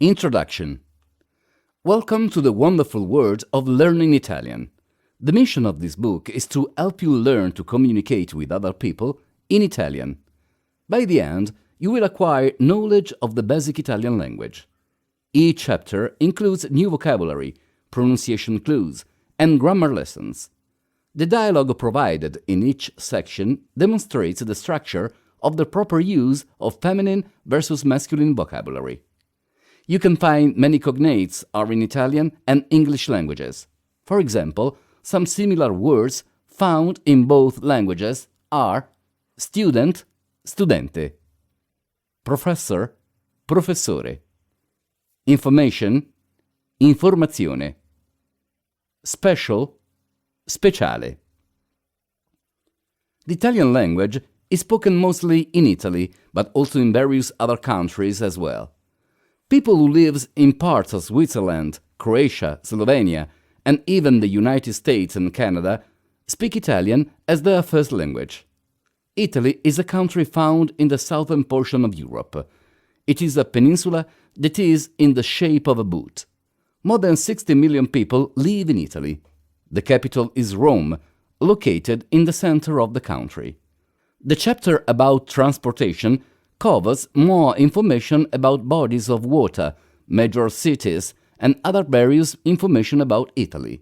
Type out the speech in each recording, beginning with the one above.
Introduction. Welcome to the wonderful world of learning Italian. The mission of this book is to help you learn to communicate with other people in Italian. By the end, you will acquire knowledge of the basic Italian language. Each chapter includes new vocabulary, pronunciation clues, and grammar lessons. The dialogue provided in each section demonstrates the structure of the proper use of feminine versus masculine vocabulary. You can find many cognates are in Italian and English languages. For example, some similar words found in both languages are student, studente, professor, professore, information, informazione, special, speciale. The Italian language is spoken mostly in Italy, but also in various other countries as well. People who live in parts of Switzerland, Croatia, Slovenia, and even the United States and Canada speak Italian as their first language. Italy is a country found in the southern portion of Europe. It is a peninsula that is in the shape of a boot. More than 60 million people live in Italy. The capital is Rome, located in the center of the country. The chapter about transportation covers more information about bodies of water, major cities, and other various information about Italy.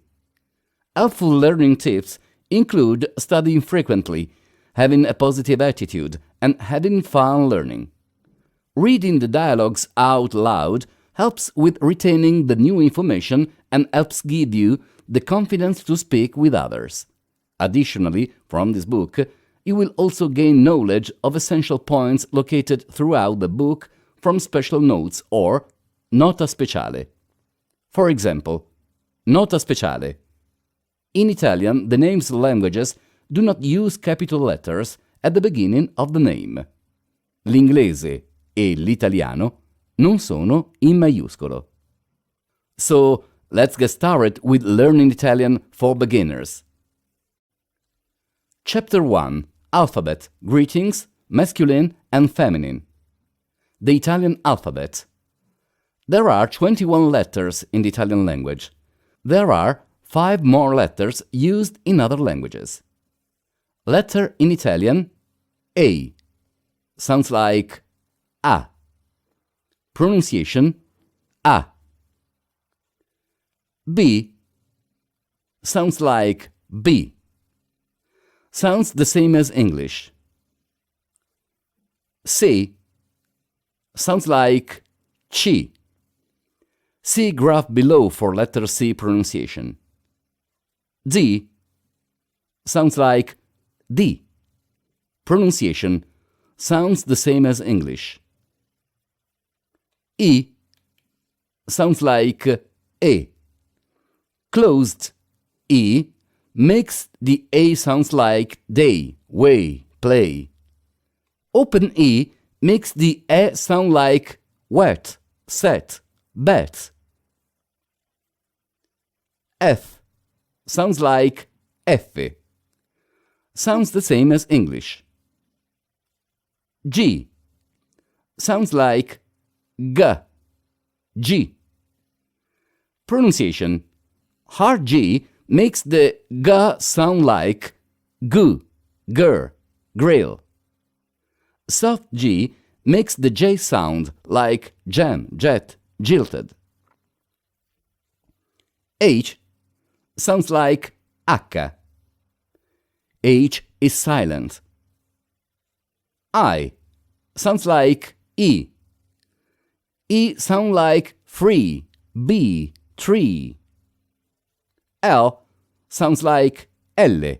Helpful learning tips include studying frequently, having a positive attitude, and having fun learning. Reading the dialogues out loud helps with retaining the new information and helps give you the confidence to speak with others. Additionally, from this book, you will also gain knowledge of essential points located throughout the book from special notes or nota speciale. For example, nota speciale. In Italian, the names of languages do not use capital letters at the beginning of the name. L'inglese e l'italiano non sono in maiuscolo. So, let's get started with learning Italian for beginners. Chapter 1. Alphabet, greetings, masculine and feminine. The Italian alphabet. There are 21 letters in the Italian language. There are 5 more letters used in other languages. Letter in Italian, A. Sounds like A. Pronunciation, A. B. Sounds like B. Sounds the same as English. C. Sounds like C. See graph below for letter C pronunciation. D. Sounds like D. Pronunciation sounds the same as English. E. Sounds like E. Closed E makes the A sounds like day, way, play. Open E makes the E sound like wet, set, bet. F sounds like F. Sounds the same as English. G sounds like G, G. Pronunciation. Hard G makes the G sound like gu, gur, grill. Soft G makes the J sound like jam, jet, jilted. H sounds like H. H is silent. I sounds like E. E sounds like free, B, tree. L sounds like L.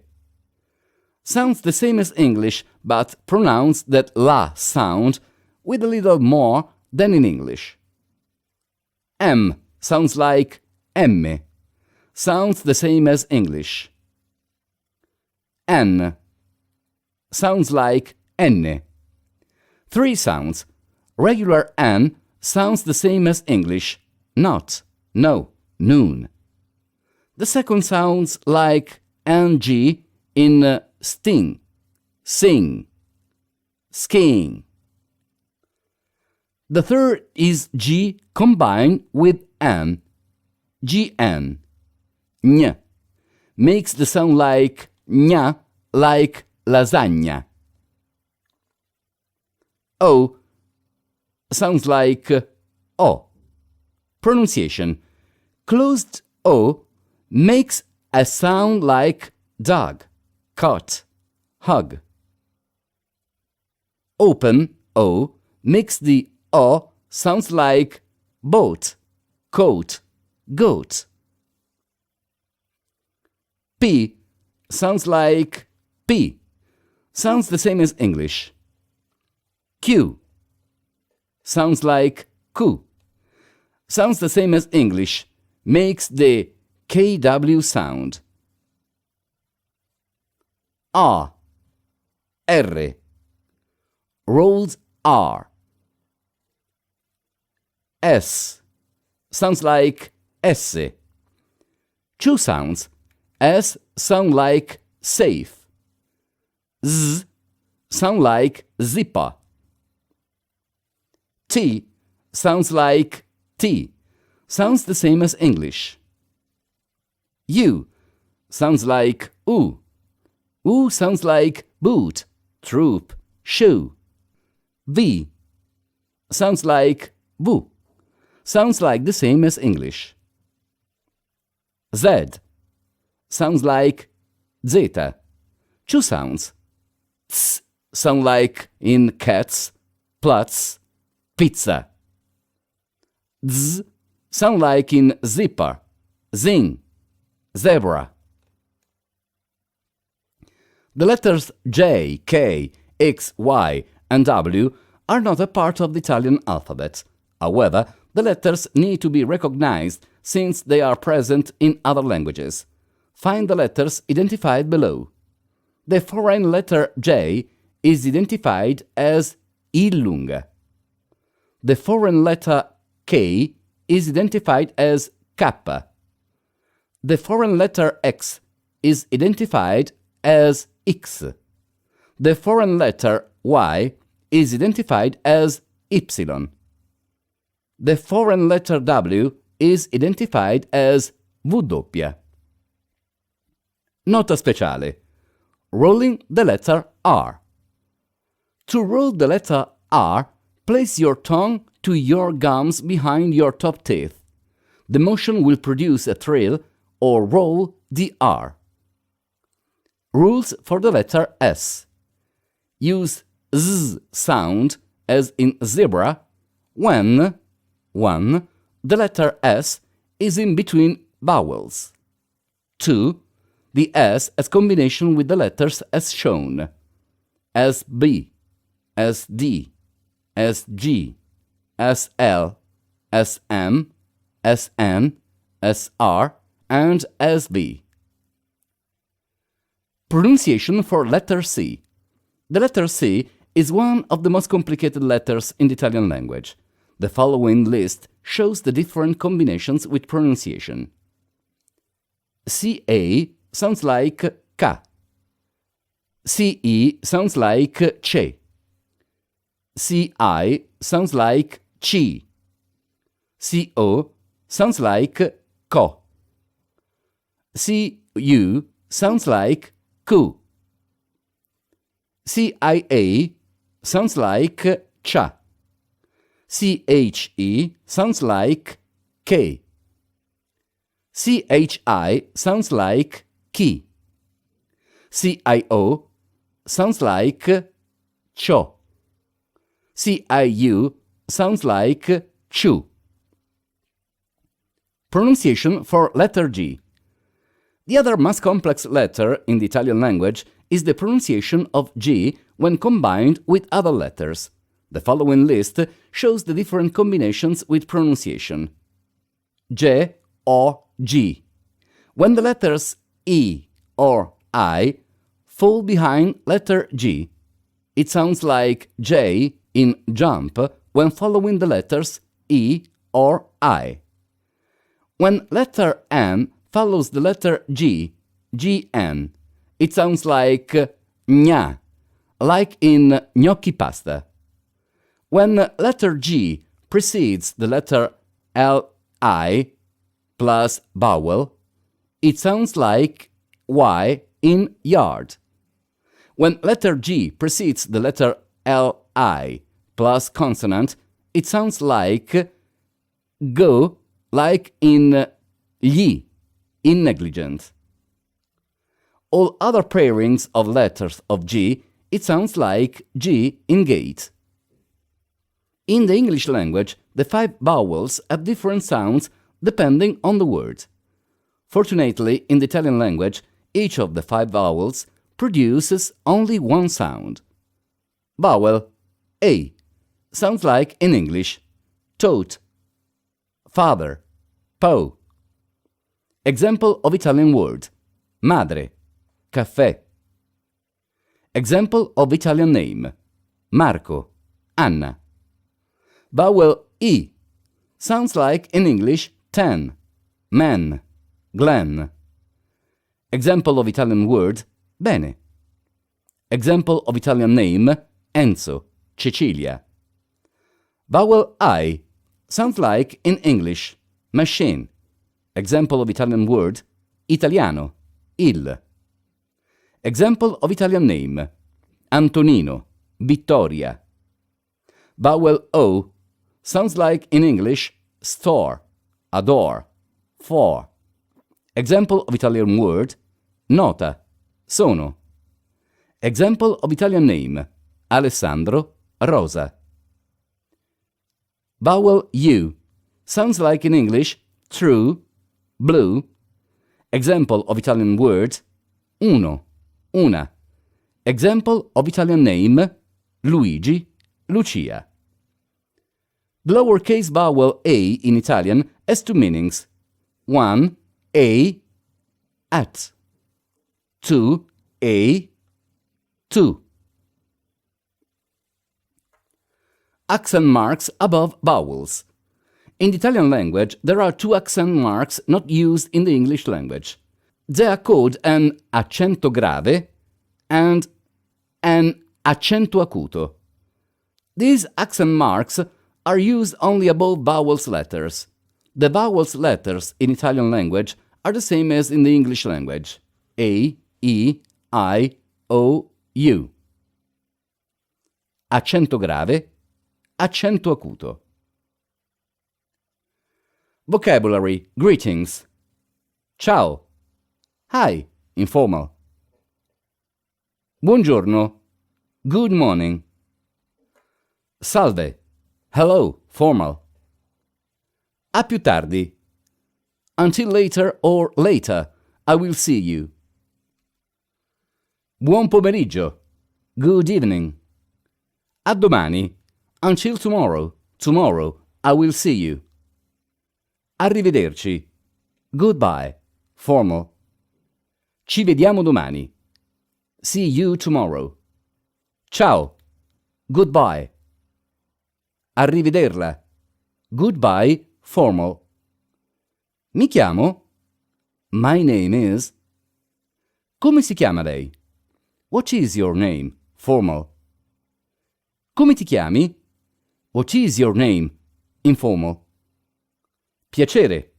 Sounds the same as English, but pronounced that la sound with a little more than in English. M sounds like M. Sounds the same as English. N sounds like N. 3 sounds. Regular N sounds the same as English. Not, no, noon. The second sounds like NG in sting, sing, skiing. The third is G combined with N. GN. Gn. Makes the sound like gna, like lasagna. O sounds like O. Pronunciation. Closed O makes a sound like dog, cat, hug. Open O makes the O sounds like boat, coat, goat. P sounds like P. Sounds the same as English. Q sounds like Q. Sounds the same as English. Makes the KW sound. R. R. Rolls R. S. Sounds like S. Two sounds. S sound like safe. Z sound like zipper. T sounds like T. Sounds the same as English. U sounds like oo. Oo sounds like boot, troop, shoe. V sounds like boo. Sounds like the same as English. Z sounds like zeta. Two sounds. Ts sound like in cats, Platz, pizza. Z sound like in zipper, zing, zebra. The letters J, K, X, Y, and W are not a part of the Italian alphabet. However, the letters need to be recognized since they are present in other languages. Find the letters identified below. The foreign letter J is identified as I lunga. The foreign letter K is identified as K. The foreign letter X is identified as X. The foreign letter Y is identified as Y. The foreign letter W is identified as W. Nota speciale. Rolling the letter R. To roll the letter R, place your tongue to your gums behind your top teeth. The motion will produce a trill or roll the R. Rules for the letter S. Use Z sound as in zebra when 1. The letter S is in between vowels. 2. The S as combination with the letters as shown. As B, as D, as G, as L, as M, as N, as R, and as B. Pronunciation for letter C. The letter C is one of the most complicated letters in the Italian language. The following list shows the different combinations with pronunciation. CA sounds like K. CE sounds like CE. CI sounds like CI. CO sounds like CO. CU sounds like Q. CIA sounds like CHA. CHE sounds like K. CHI sounds like Ki. CIO sounds like Cho. CIU sounds like Chu. Pronunciation for letter G. The other most complex letter in the Italian language is the pronunciation of G when combined with other letters. The following list shows the different combinations with pronunciation. J or G. When the letters E or I fall behind letter G, it sounds like J in jump when following the letters E or I. When letter N follows the letter G, GN, it sounds like gna, like in gnocchi pasta. When letter G precedes the letter Li plus vowel, it sounds like Y in yard. When letter G precedes the letter Li plus consonant, it sounds like go, like in gli, in negligent. All other pairings of letters of G, it sounds like G in gate. In the English language, the 5 vowels have different sounds depending on the word. Fortunately, in the Italian language, each of the 5 vowels produces only one sound. Vowel A sounds like in English toad, father, po. Example of Italian word: madre, caffè. Example of Italian name: Marco, Anna. Vowel E sounds like in English 10, man, Glenn. Example of Italian word: bene. Example of Italian name: Enzo, Cecilia. Vowel I sounds like in English machine. Example of Italian word: italiano, il. Example of Italian name: Antonino, Vittoria. Vowel O sounds like in English store, adore, for. Example of Italian word: nota, sono. Example of Italian name: Alessandro, Rosa. Vowel U sounds like in English true, blue. Example of Italian word: uno, una. Example of Italian name: Luigi, Lucia. The lowercase vowel A in Italian has 2 meanings. 1. A, at. 2. A, to. Accent marks above vowels. In the Italian language, there are 2 accent marks not used in the English language. They are called an accento grave and an accento acuto. These accent marks are used only above vowels letters. The vowels letters in Italian language are the same as in the English language: A, E, I, O, U. Accento grave, accento acuto. Vocabulary: greetings. Ciao. Hi, informal. Buongiorno. Good morning. Salve. Hello, formal. A più tardi. Until later or later, I will see you. Buon pomeriggio. Good evening. A domani. Until tomorrow. Tomorrow, I will see you. Arrivederci. Goodbye. Formal. Ci vediamo domani. See you tomorrow. Ciao. Goodbye. Arrivederla. Goodbye. Formal. Mi chiamo? My name is. Come si chiama lei? What is your name? Formal. Come ti chiami? What is your name? Informal. Piacere.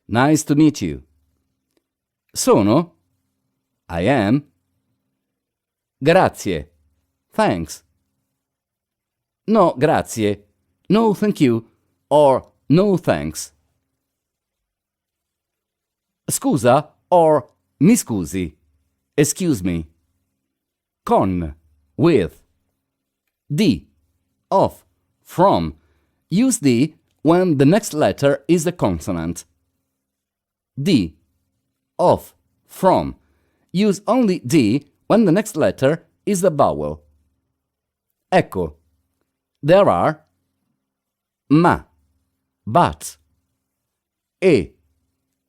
Nice to meet you. Sono? I am. Grazie. Thanks. No, grazie. No, thank you. Or no, thanks. Scusa or mi scusi. Excuse me. Con, with. Di, of, from. Use di when the next letter is a consonant. Di, of, from. Use only di when the next letter is a vowel. Ecco. There are ma, but, e,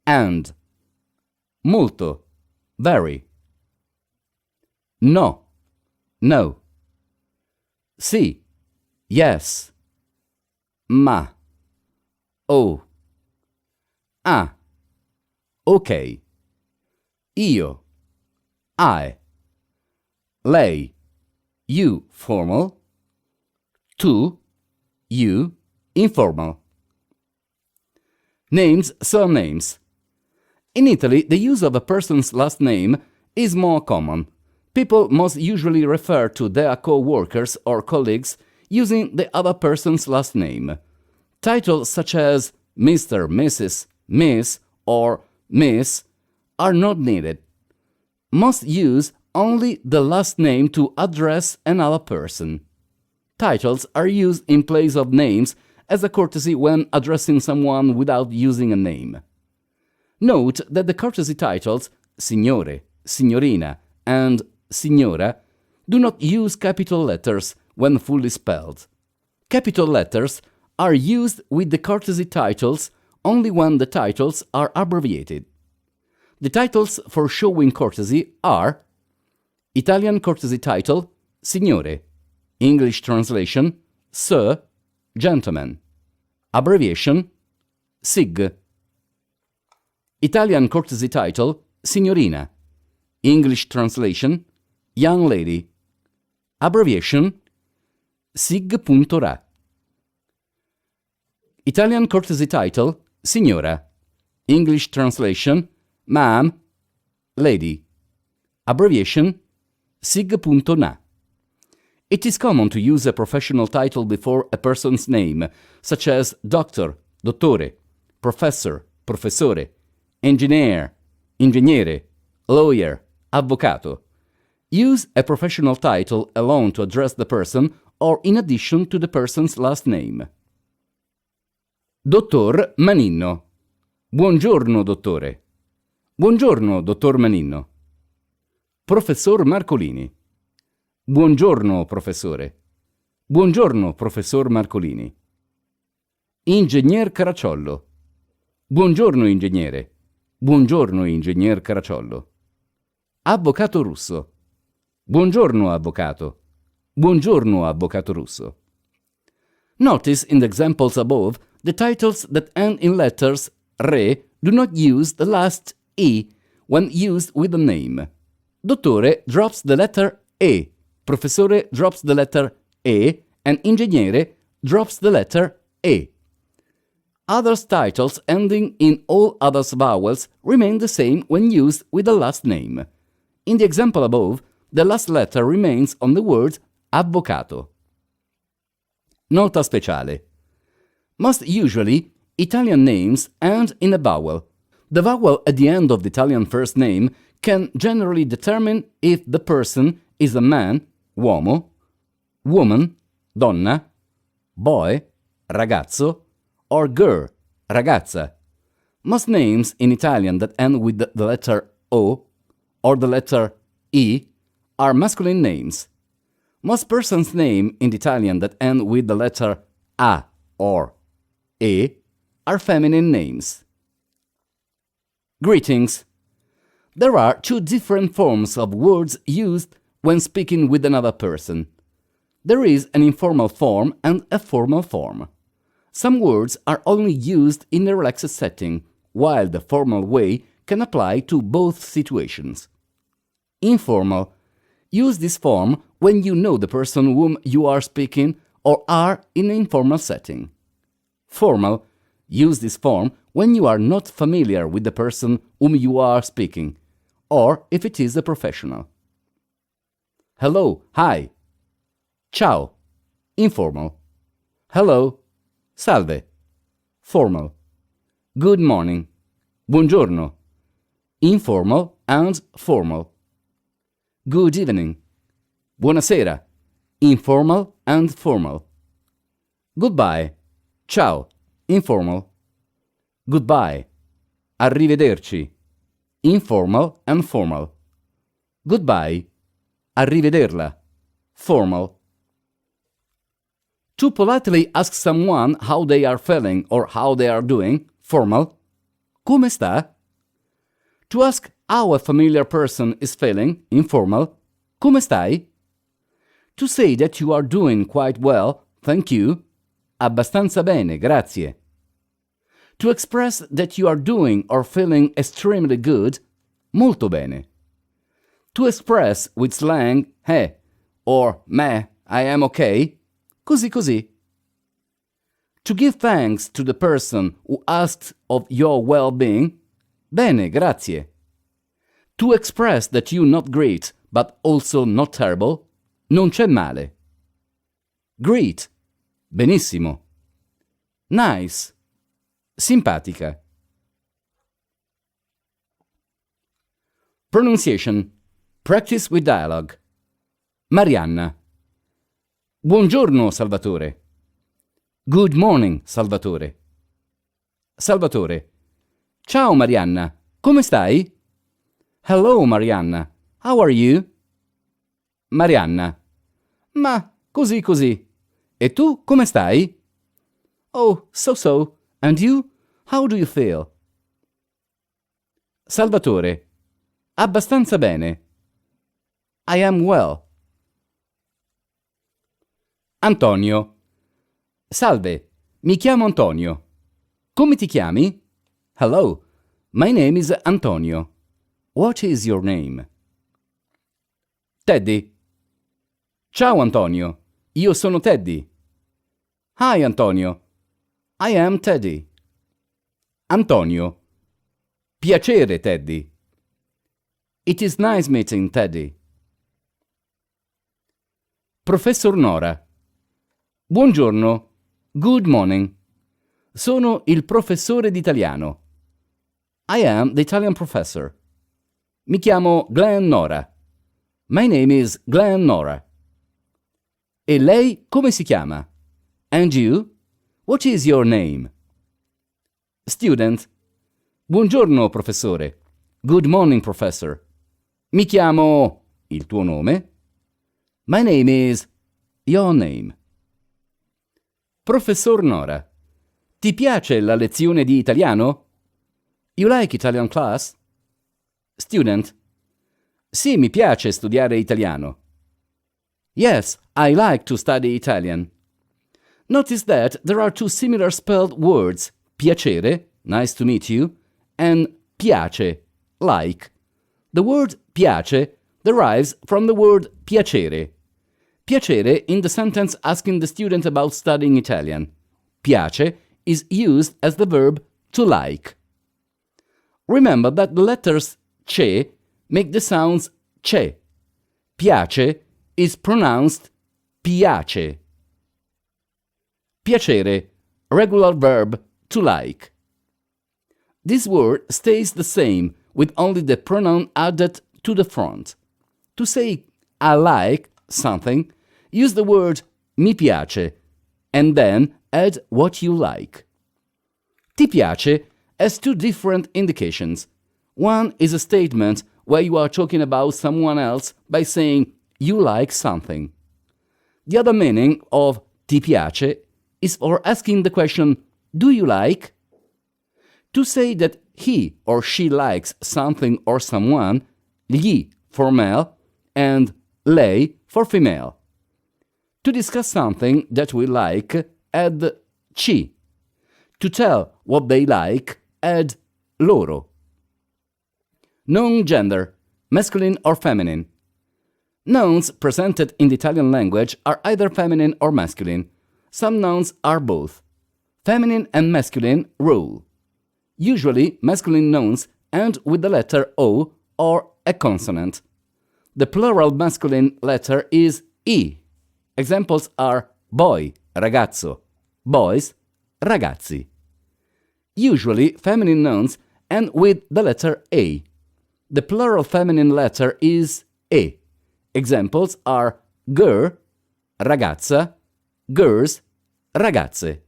and, molto, very. No, no. Sì, yes. Ma, oh. Ah, ok. Io, I. Lei, you, formal. Tu, you. informal. Names, surnames. In Italy, the use of a person's last name is more common. People most usually refer to their co-workers or colleagues using the other person's last name. Titles such as Mr., Mrs., Miss, or Miss are not needed. Most use only the last name to address another person. Titles are used in place of names as a courtesy when addressing someone without using a name. Note that the courtesy titles Signore, Signorina, and Signora do not use capital letters when fully spelled. Capital letters are used with the courtesy titles only when the titles are abbreviated. The titles for showing courtesy are Italian courtesy title, Signore. English translation, Sir, Gentleman. Abbreviation, SIG. Italian courtesy title, Signorina. English translation, Young Lady. Abbreviation, SIG.RA. Italian courtesy title, Signora. English translation, Ma'am, Lady. Abbreviation, SIG.NA. It is common to use a professional title before a person's name, such as Doctor, Dottore, Professor, Professore, Engineer, Ingegnere, Lawyer, Avvocato. Use a professional title alone to address the person or in addition to the person's last name. Dottor Maninno. Buongiorno, dottore. Buongiorno, dottor Maninno. Professor Marcolini. Buongiorno, professore. Buongiorno, professor Marcolini. Ingegner Caracciollo. Buongiorno, ingegnere. Buongiorno, ingegner Caracciollo. Avvocato Russo. Buongiorno, avvocato. Buongiorno, avvocato Russo. Notice in the examples above the titles that end in letters re do not use the last e when used with a name. Dottore drops the letter e, professore drops the letter e, and ingegnere drops the letter e. Other titles ending in all other vowels remain the same when used with the last name. In the example above, the last letter remains on the word avvocato. Nota speciale. Most usually, Italian names end in a vowel. The vowel at the end of the Italian first name can generally determine if the person is a man, uomo, woman, donna, boy, ragazzo, or girl, ragazza. Most names in Italian that end with the letter O or the letter E are masculine names. Most persons' names in Italian that end with the letter A or E are feminine names. Greetings. There are two different forms of words used when speaking with another person. There is an informal form and a formal form. Some words are only used in a relaxed setting, while the formal way can apply to both situations. Informal. Use this form when you know the person whom you are speaking or are in an informal setting. Formal. Use this form when you are not familiar with the person whom you are speaking, or if it is a professional. Hello, hi. Ciao, informal. Hello, salve, formal. Good morning, buongiorno, informal and formal. Good evening, buonasera, informal and formal. Goodbye, ciao, informal. Goodbye, arrivederci, informal and formal. Goodbye, arrivederla, formal. To politely ask someone how they are feeling or how they are doing, formal. Come sta? To ask how a familiar person is feeling, informal. Come stai? To say that you are doing quite well, thank you. Abbastanza bene, grazie. To express that you are doing or feeling extremely good, molto bene. To express with slang, or meh, I am okay, così così. To give thanks to the person who asked of your well-being, bene, grazie. To express that you're not great, but also not terrible, non c'è male. Great, benissimo. Nice, simpatica. Pronunciation. Practice with dialogue. Marianna. Buongiorno, Salvatore. Good morning, Salvatore. Salvatore. Ciao, Marianna. Come stai? Hello, Marianna. How are you? Marianna. Ma, così così. E tu, come stai? Oh, so. And you? How do you feel? Salvatore. Abbastanza bene. I am well. Antonio. Salve, mi chiamo Antonio. Come ti chiami? Hello, my name is Antonio. What is your name? Teddy. Ciao Antonio, io sono Teddy. Hi Antonio, I am Teddy. Antonio. Piacere, Teddy. It is nice meeting Teddy. Professor Nora. Buongiorno. Good morning. Sono il professore d'italiano. I am the Italian professor. Mi chiamo Glenn Nora. My name is Glenn Nora. E lei come si chiama? And you? What is your name? Student. Buongiorno, professore. Good morning, professor. Mi chiamo... Il tuo nome? My name is... Your name. Professor Nora. Ti piace la lezione di italiano? You like Italian class? Student. Sì, mi piace studiare italiano. Yes, I like to study Italian. Notice that there are two similar spelled words, piacere, nice to meet you, and piace, like. The word piace derives from the word piacere. Piacere in the sentence asking the student about studying Italian. Piace is used as the verb to like. Remember that the letters ce make the sounds ce. Piace is pronounced piace. Piacere, regular verb to like. This word stays the same with only the pronoun added to the front. To say I like something, use the word mi piace and then add what you like. Ti piace has two different indications. One is a statement where you are talking about someone else by saying you like something. The other meaning of ti piace is for asking the question, do you like? To say that he or she likes something or someone, gli for male and lei for female. To discuss something that we like, add ci. To tell what they like, add loro. Noun gender, masculine or feminine. Nouns presented in the Italian language are either feminine or masculine. Some nouns are both. Feminine and masculine rule. Usually, masculine nouns end with the letter O or a consonant. The plural masculine letter is I. Examples are boy, ragazzo, boys, ragazzi. Usually, feminine nouns end with the letter A. The plural feminine letter is E. Examples are girl, ragazza, girls, ragazze.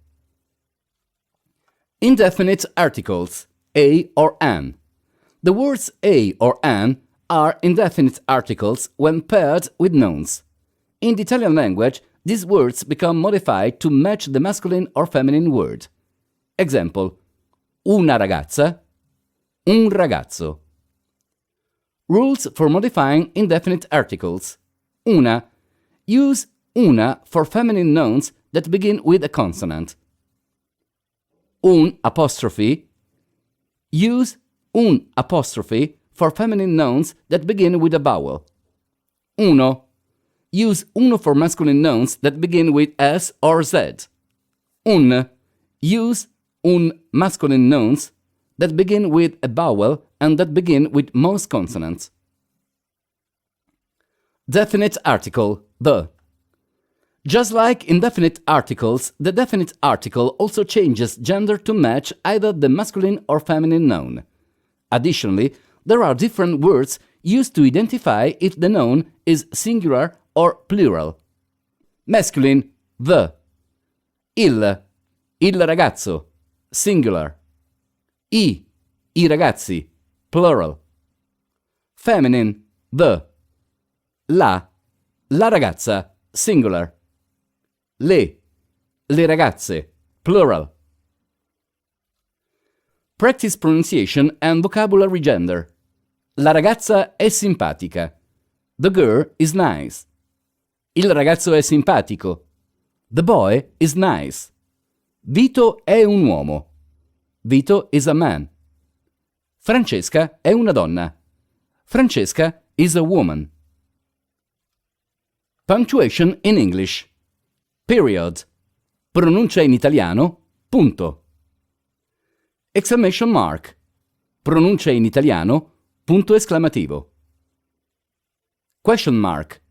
Indefinite articles, a or an. The words a or an are indefinite articles when paired with nouns. In the Italian language, these words become modified to match the masculine or feminine word. Example, una ragazza, un ragazzo. Rules for modifying indefinite articles. Una. Use una for feminine nouns that begin with a consonant. Un apostrophe. Use un apostrophe for feminine nouns that begin with a vowel. Uno. Use uno for masculine nouns that begin with S or Z. Un. use un masculine nouns that begin with a vowel and that begin with most consonants. Definite article, the. Just like indefinite articles, the definite article also changes gender to match either the masculine or feminine noun. Additionally, there are different words used to identify if the noun is singular or plural. Masculine, the. Il ragazzo, singular. I ragazzi, plural. Feminine, the. La ragazza, singular. Le ragazze, plural. Practice pronunciation and vocabulary gender. La ragazza è simpatica. The girl is nice. Il ragazzo è simpatico. The boy is nice. Vito è un uomo. Vito is a man. Francesca è una donna. Francesca is a woman. Punctuation in English. Period. Pronuncia in italiano. Punto. Exclamation mark. Pronuncia in italiano. Punto esclamativo. Question mark.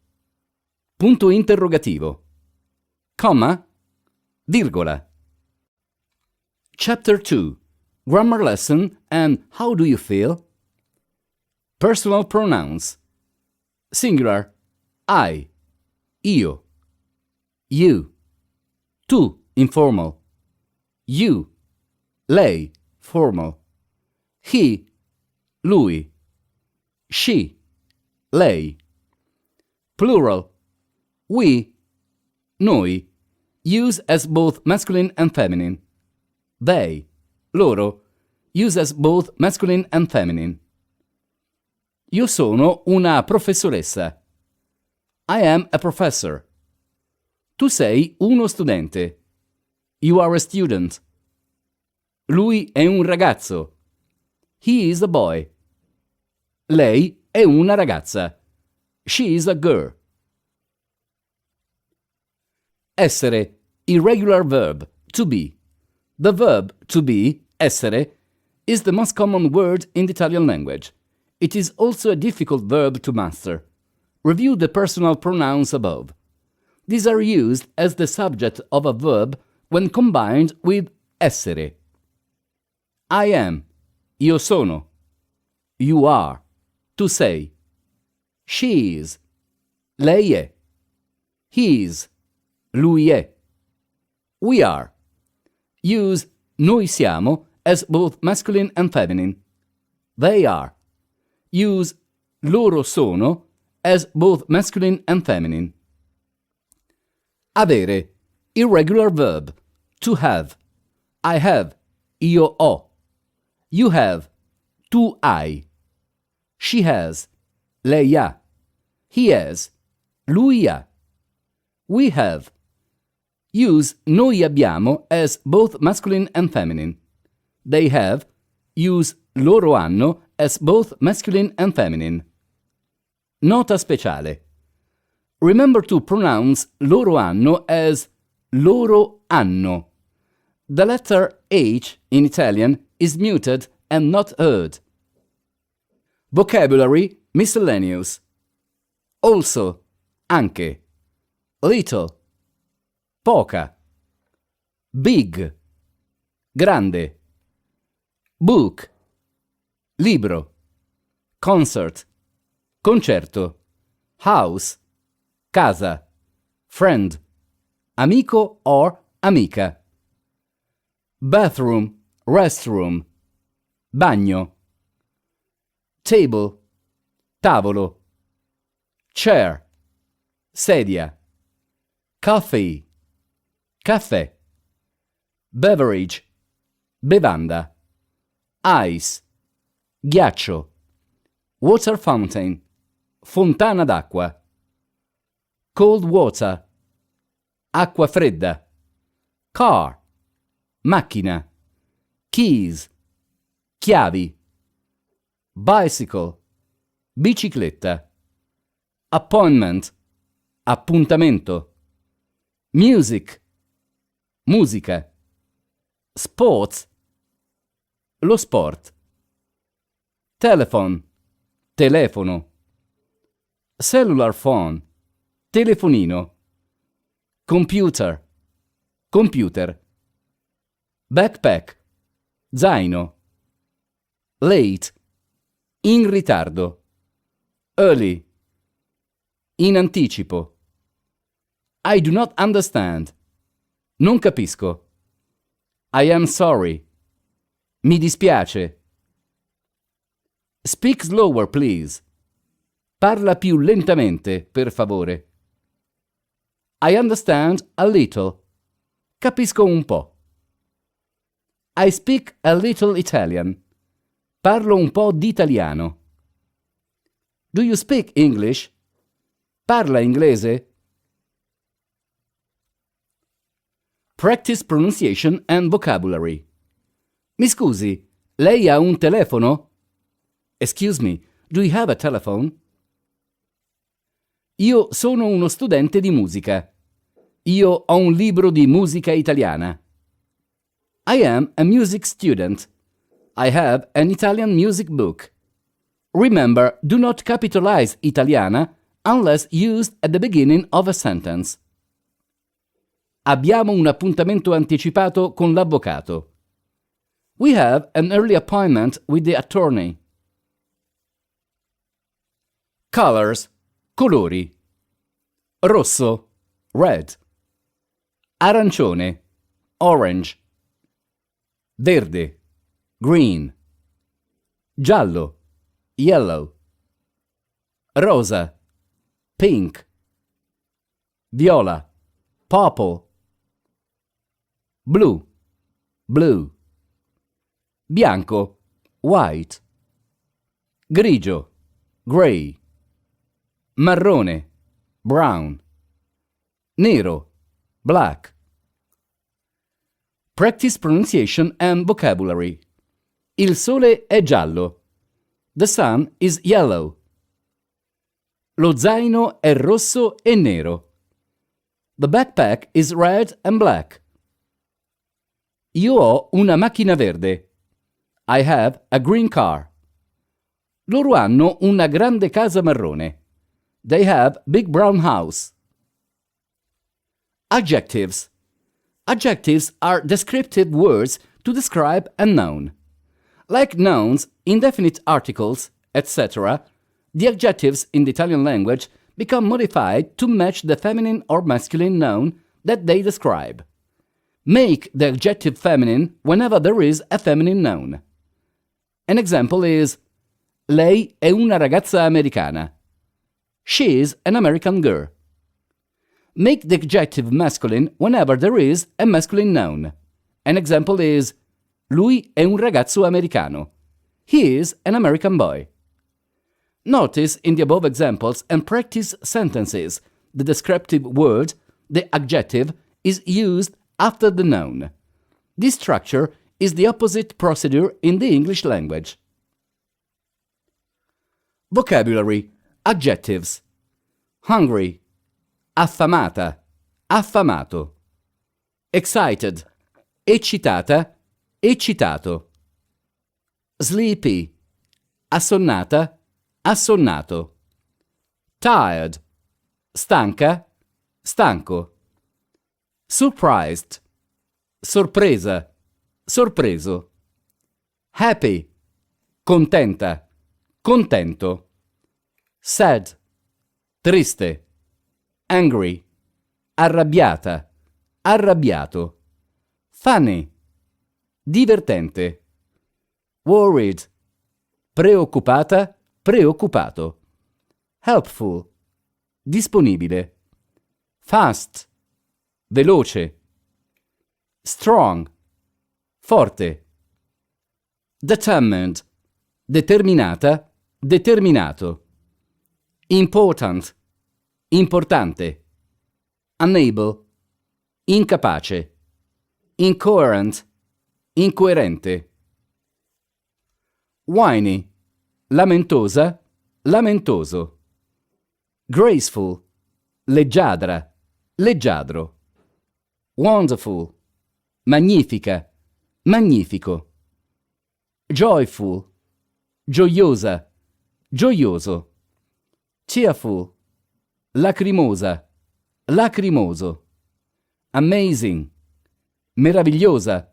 Punto interrogativo. Comma. Virgola. Chapter 2. Grammar lesson and how do you feel? Personal pronouns. Singular. I. Io. You. Tu, informal. You. Lei, formal. He. Lui. She. Lei. Plural. We. Noi. Use as both masculine and feminine. They. Loro. Use as both masculine and feminine. Io sono una professoressa. I am a professor. Tu sei uno studente. You are a student. Lui è un ragazzo. He is a boy. Lei è una ragazza. She is a girl. Essere, irregular verb, to be. The verb to be, essere, is the most common word in the Italian language. It is also a difficult verb to master. Review the personal pronouns above. These are used as the subject of a verb when combined with essere. I am, io sono. You are, tu sei. She is, lei è. He is, lui è. We are. Use noi siamo as both masculine and feminine. They are. Use loro sono as both masculine and feminine. Avere, irregular verb, to have. I have, io ho. You have, tu hai. She has, lei ha. He has, lui ha. We have. Use noi abbiamo as both masculine and feminine. They have. Use loro hanno as both masculine and feminine. Nota speciale. Remember to pronounce loro hanno as loro hanno. The letter H in Italian is muted and not heard. Vocabulary miscellaneous. Also, anche. Little. Poca. Big. Grande. Book. Libro. Concert. Concerto. House. Casa. Friend. Amico or amica. Bathroom. Restroom. Bagno. Table. Tavolo. Chair. Sedia. Coffee. Caffè. Beverage. Bevanda. Ice. Ghiaccio. Water fountain. Fontana d'acqua. Cold water. Acqua fredda. Car. Macchina. Keys. Chiavi. Bicycle. Bicicletta. Appointment. Appuntamento. Music. Musica. sports, lo sport. Telephone, telefono. Cellular phone, telefonino. Computer, computer. Backpack, zaino. Late, in ritardo. Early, in anticipo. I do not understand. Non capisco. I am sorry. Mi dispiace. Speak slower, please. Parla più lentamente, per favore. I understand a little. Capisco un po'. I speak a little Italian. Parlo un po' di italiano. Do you speak English? Parla inglese? Practice pronunciation and vocabulary. Mi scusi, lei ha un telefono? Excuse me, do you have a telephone? Io sono uno studente di musica. Io ho un libro di musica italiana. I am a music student. I have an Italian music book. Remember, do not capitalize italiana unless used at the beginning of a sentence. Abbiamo un appuntamento anticipato con l'avvocato. We have an early appointment with the attorney. Colors, colori. Rosso, red. Arancione, orange. Verde, green. Giallo, yellow. Rosa, pink. Viola, purple. Blu, blue. Bianco, white. Grigio, gray. Marrone, brown. Nero, black. Practice pronunciation and vocabulary. Il sole è giallo. The sun is yellow. Lo zaino è rosso e nero. The backpack is red and black. Io ho una macchina verde. I have a green car. Loro hanno una grande casa marrone. They have big brown house. Adjectives. Adjectives are descriptive words to describe a noun. Like nouns, indefinite articles, etc., the adjectives in the Italian language become modified to match the feminine or masculine noun that they describe. Make the adjective feminine whenever there is a feminine noun. An example is: lei è una ragazza americana. She is an American girl. Make the adjective masculine whenever there is a masculine noun. An example is: lui è un ragazzo americano. He is an American boy. Notice in the above examples and practice sentences the descriptive word, the adjective, is used after the noun. This structure is the opposite procedure in the English language. Vocabulary. Adjectives. Hungry. Affamata. Affamato. Excited. Eccitata. Eccitato. Sleepy. Assonnata. Assonnato. Tired. Stanca. Stanco. Surprised. Sorpresa. Sorpreso. Happy. Contenta. Contento. Sad. Triste. Angry. Arrabbiata. Arrabbiato. Funny. Divertente. Worried. Preoccupata. Preoccupato. Helpful. Disponibile. Fast. Veloce. Strong. Forte. Determined. Determinata. Determinato. Important. Importante. Unable. Incapace. Incoherent. Incoerente. Whiny. Lamentosa. Lamentoso. Graceful. Leggiadra. Leggiadro. Wonderful. Magnifica. magnifico. Joyful, gioiosa, gioioso. Cheerful, lacrimosa, lacrimoso. Amazing, meravigliosa,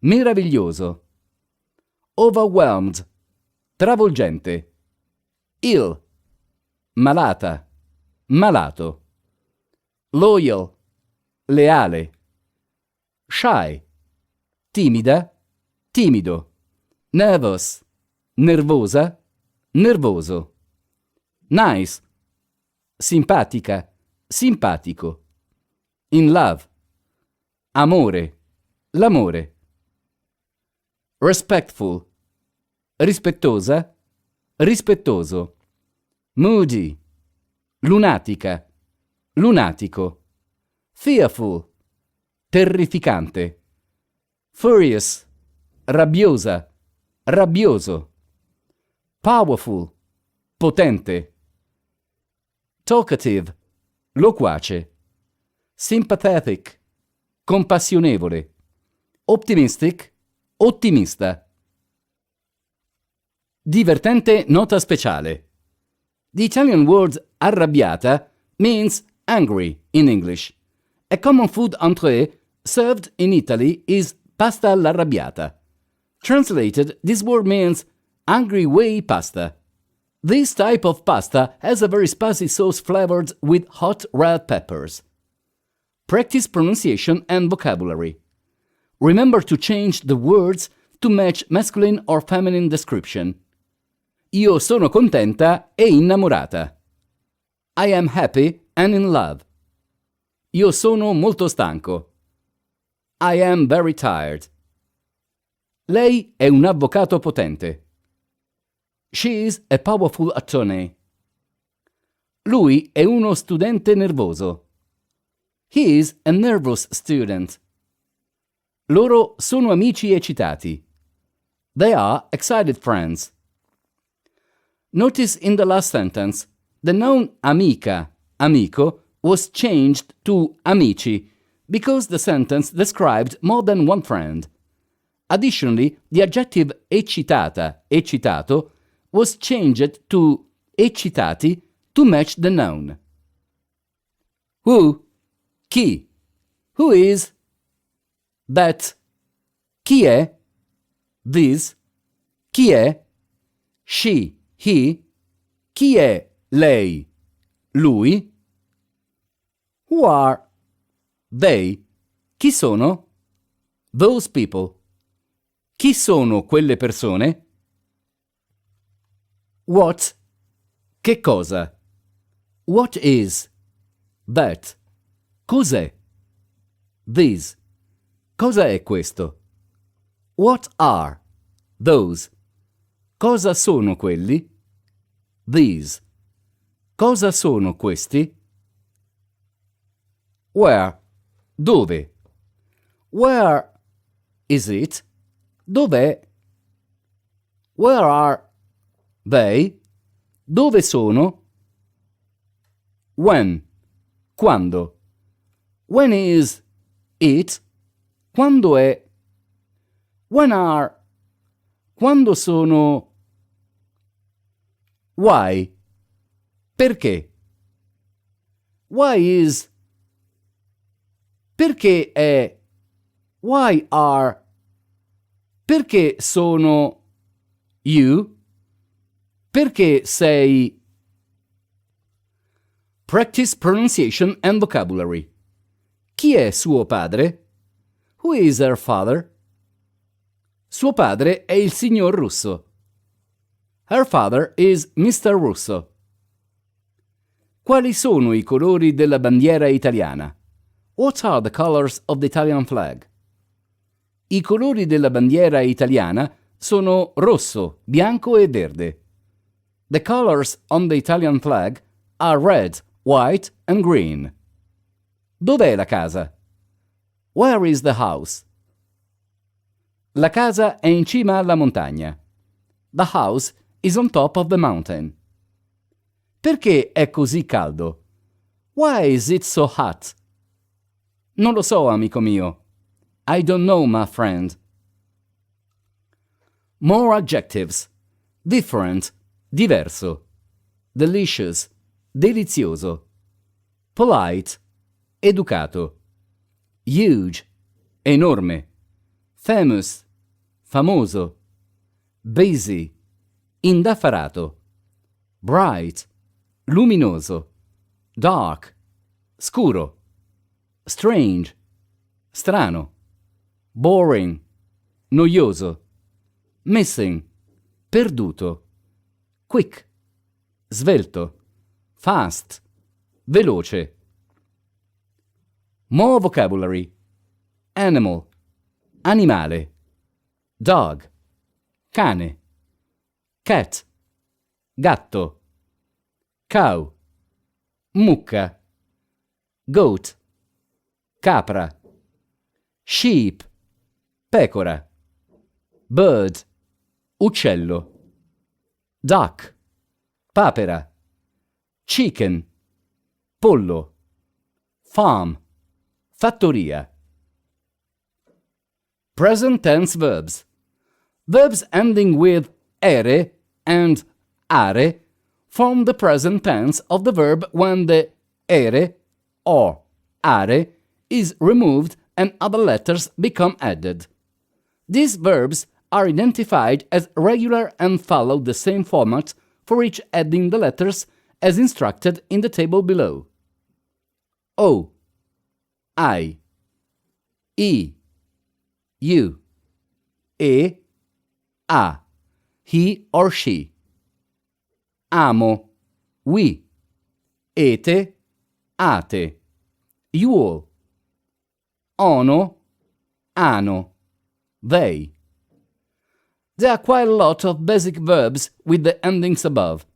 meraviglioso. Overwhelmed, travolgente. Ill, malata, malato. Loyal, leale. Shy, timida, timido. Nervous, nervosa, nervoso. Nice, simpatica, simpatico. In love, amore, l'amore. Respectful, rispettosa, rispettoso. Moody, lunatica, lunatico. Fearful, terrificante. Furious, rabbiosa, rabbioso. Powerful, potente. Talkative, loquace. Sympathetic, compassionevole. Optimistic, ottimista. Divertente nota speciale. The Italian word arrabbiata means angry in English. A common food entrée served in Italy is pasta all'arrabbiata. Translated, this word means angry way pasta. This type of pasta has a very spicy sauce flavored with hot red peppers. Practice pronunciation and vocabulary. Remember to change the words to match masculine or feminine description. Io sono contenta e innamorata. I am happy and in love. Io sono molto stanco. I am very tired. Lei è un avvocato potente. She is a powerful attorney. Lui è uno studente nervoso. He is a nervous student. Loro sono amici eccitati. They are excited friends. Notice in the last sentence, the noun amica, amico, was changed to amici because the sentence described more than one friend. Additionally, the adjective eccitata, eccitato, was changed to eccitati to match the noun. Who? Chi? Who is? That? Chi è? This? Chi è? She? He? Chi è lei? Lui? Who are? They? Chi sono? Those people. Chi sono quelle persone? What? Che cosa? What is? That? Cos'è? This? Cosa è questo? What are? Those? Cosa sono quelli? These? Cosa sono questi? Where? Dove? Where is it? Dov'è? Where are they? Dove sono? When? Quando? When is it? Quando è? When are? Quando sono? Why? Perché? Why is? Perché è? Why are? Perché sono? You? Perché sei? Practice pronunciation and vocabulary. Chi è suo padre? Who is her father? Suo padre è il signor Russo. Her father is Mr. Russo. Quali sono i colori della bandiera italiana? What are the colors of the Italian flag? I colori della bandiera italiana sono rosso, bianco e verde. The colors on the Italian flag are red, white and green. Dov'è la casa? Where is the house? La casa è in cima alla montagna. The house is on top of the mountain. Perché è così caldo? Why is it so hot? Non lo so, amico mio. I don't know, my friend. More adjectives. Different, diverso. Delicious, delizioso. Polite, educato. Huge, enorme. Famous, famoso. Busy, indaffarato. Bright, luminoso. Dark, scuro. Strange, strano. Boring, noioso. Missing, perduto. Quick, svelto. Fast, veloce. More vocabulary. Animal, animale. Dog, cane. Cat, gatto. Cow, mucca. Goat, capra. Sheep, pecora. Bird, uccello. Duck, papera. Chicken, pollo. Farm, fattoria. Present tense verbs. Verbs ending with ere and are form the present tense of the verb when the ere or are is removed and other letters become added. These verbs are identified as regular and follow the same format for each adding the letters as instructed in the table below. O, I, E, you, e, a, he or she. Amo, we, ete, ate, you all. Ono, ano, they. There are quite a lot of basic verbs with the endings above.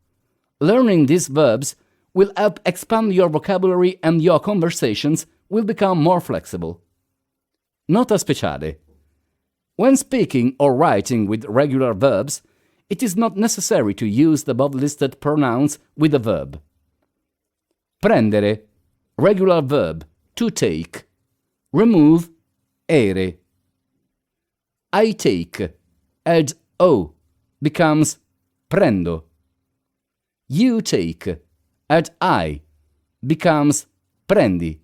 Learning these verbs will help expand your vocabulary and your conversations will become more flexible. Nota speciale. When speaking or writing with regular verbs, it is not necessary to use the above-listed pronouns with the verb. Prendere, regular verb, to take. Remove, ere. I take, add o, becomes prendo. You take, add I, becomes prendi.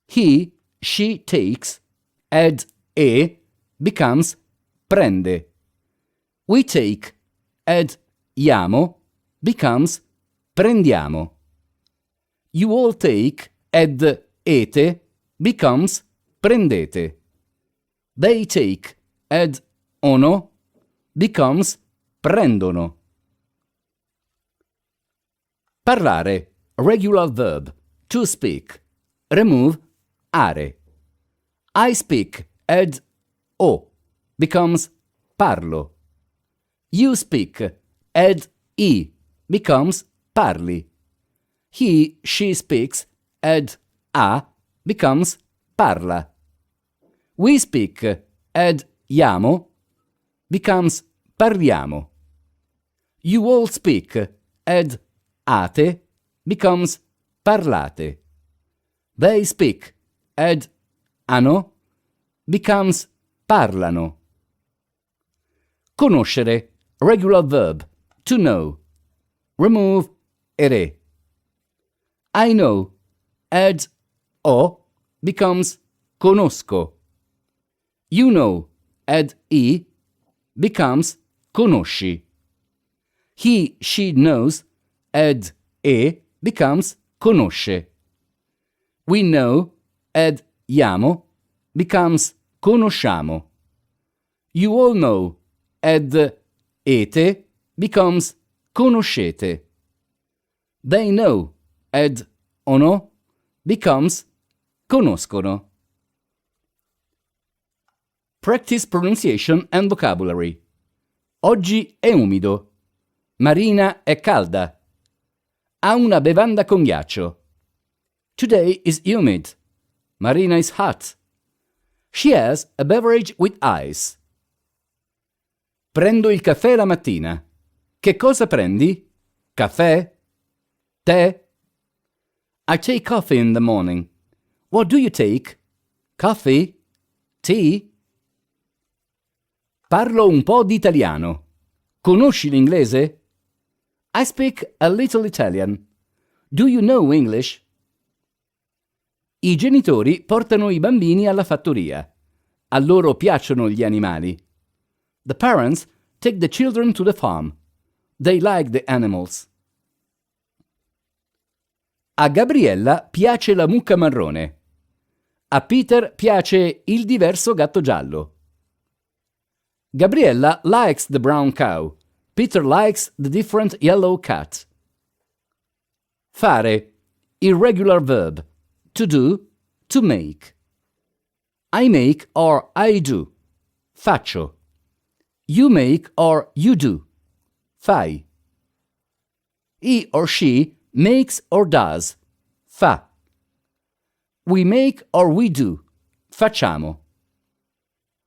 He, she takes, add e, becomes prende. We take, add iamo, becomes prendiamo. You all take, add ete, becomes prendete. They take, add ono, becomes prendono. Parlare, regular verb, to speak. Remove are. I speak, add o, becomes parlo. You speak, add i, becomes parli. He, she speaks, add a, becomes parla. We speak, add iamo, becomes parliamo. You all speak, add ate, becomes parlate. They speak, add ano, becomes parlano. Conoscere, regular verb, to know. Remove ere. I know, add o, becomes conosco. You know, add i, becomes conosci. He, she knows, add e, becomes conosce. We know, add iamo, becomes conosciamo. You all know, add ete, becomes conoscete. They know, add ono, becomes conoscono. Practice pronunciation and vocabulary. Oggi è umido. Marina è calda. Ha una bevanda con ghiaccio. Today is humid. Marina is hot. She has a beverage with ice. Prendo il caffè la mattina. Che cosa prendi? Caffè? Tè? I take coffee in the morning. What do you take? Coffee? Tea? Parlo un po' di italiano. Conosci l'inglese? I speak a little Italian. Do you know English? I genitori portano i bambini alla fattoria. A loro piacciono gli animali. The parents take the children to the farm. They like the animals. A Gabriella piace la mucca marrone. A Peter piace il diverso gatto giallo. Gabriella likes the brown cow. Peter likes the different yellow cat. Fare. Irregular verb. To do, to make. I make or I do. Faccio. You make or you do. Fai. He or she makes or does. Fa. We make or we do. Facciamo.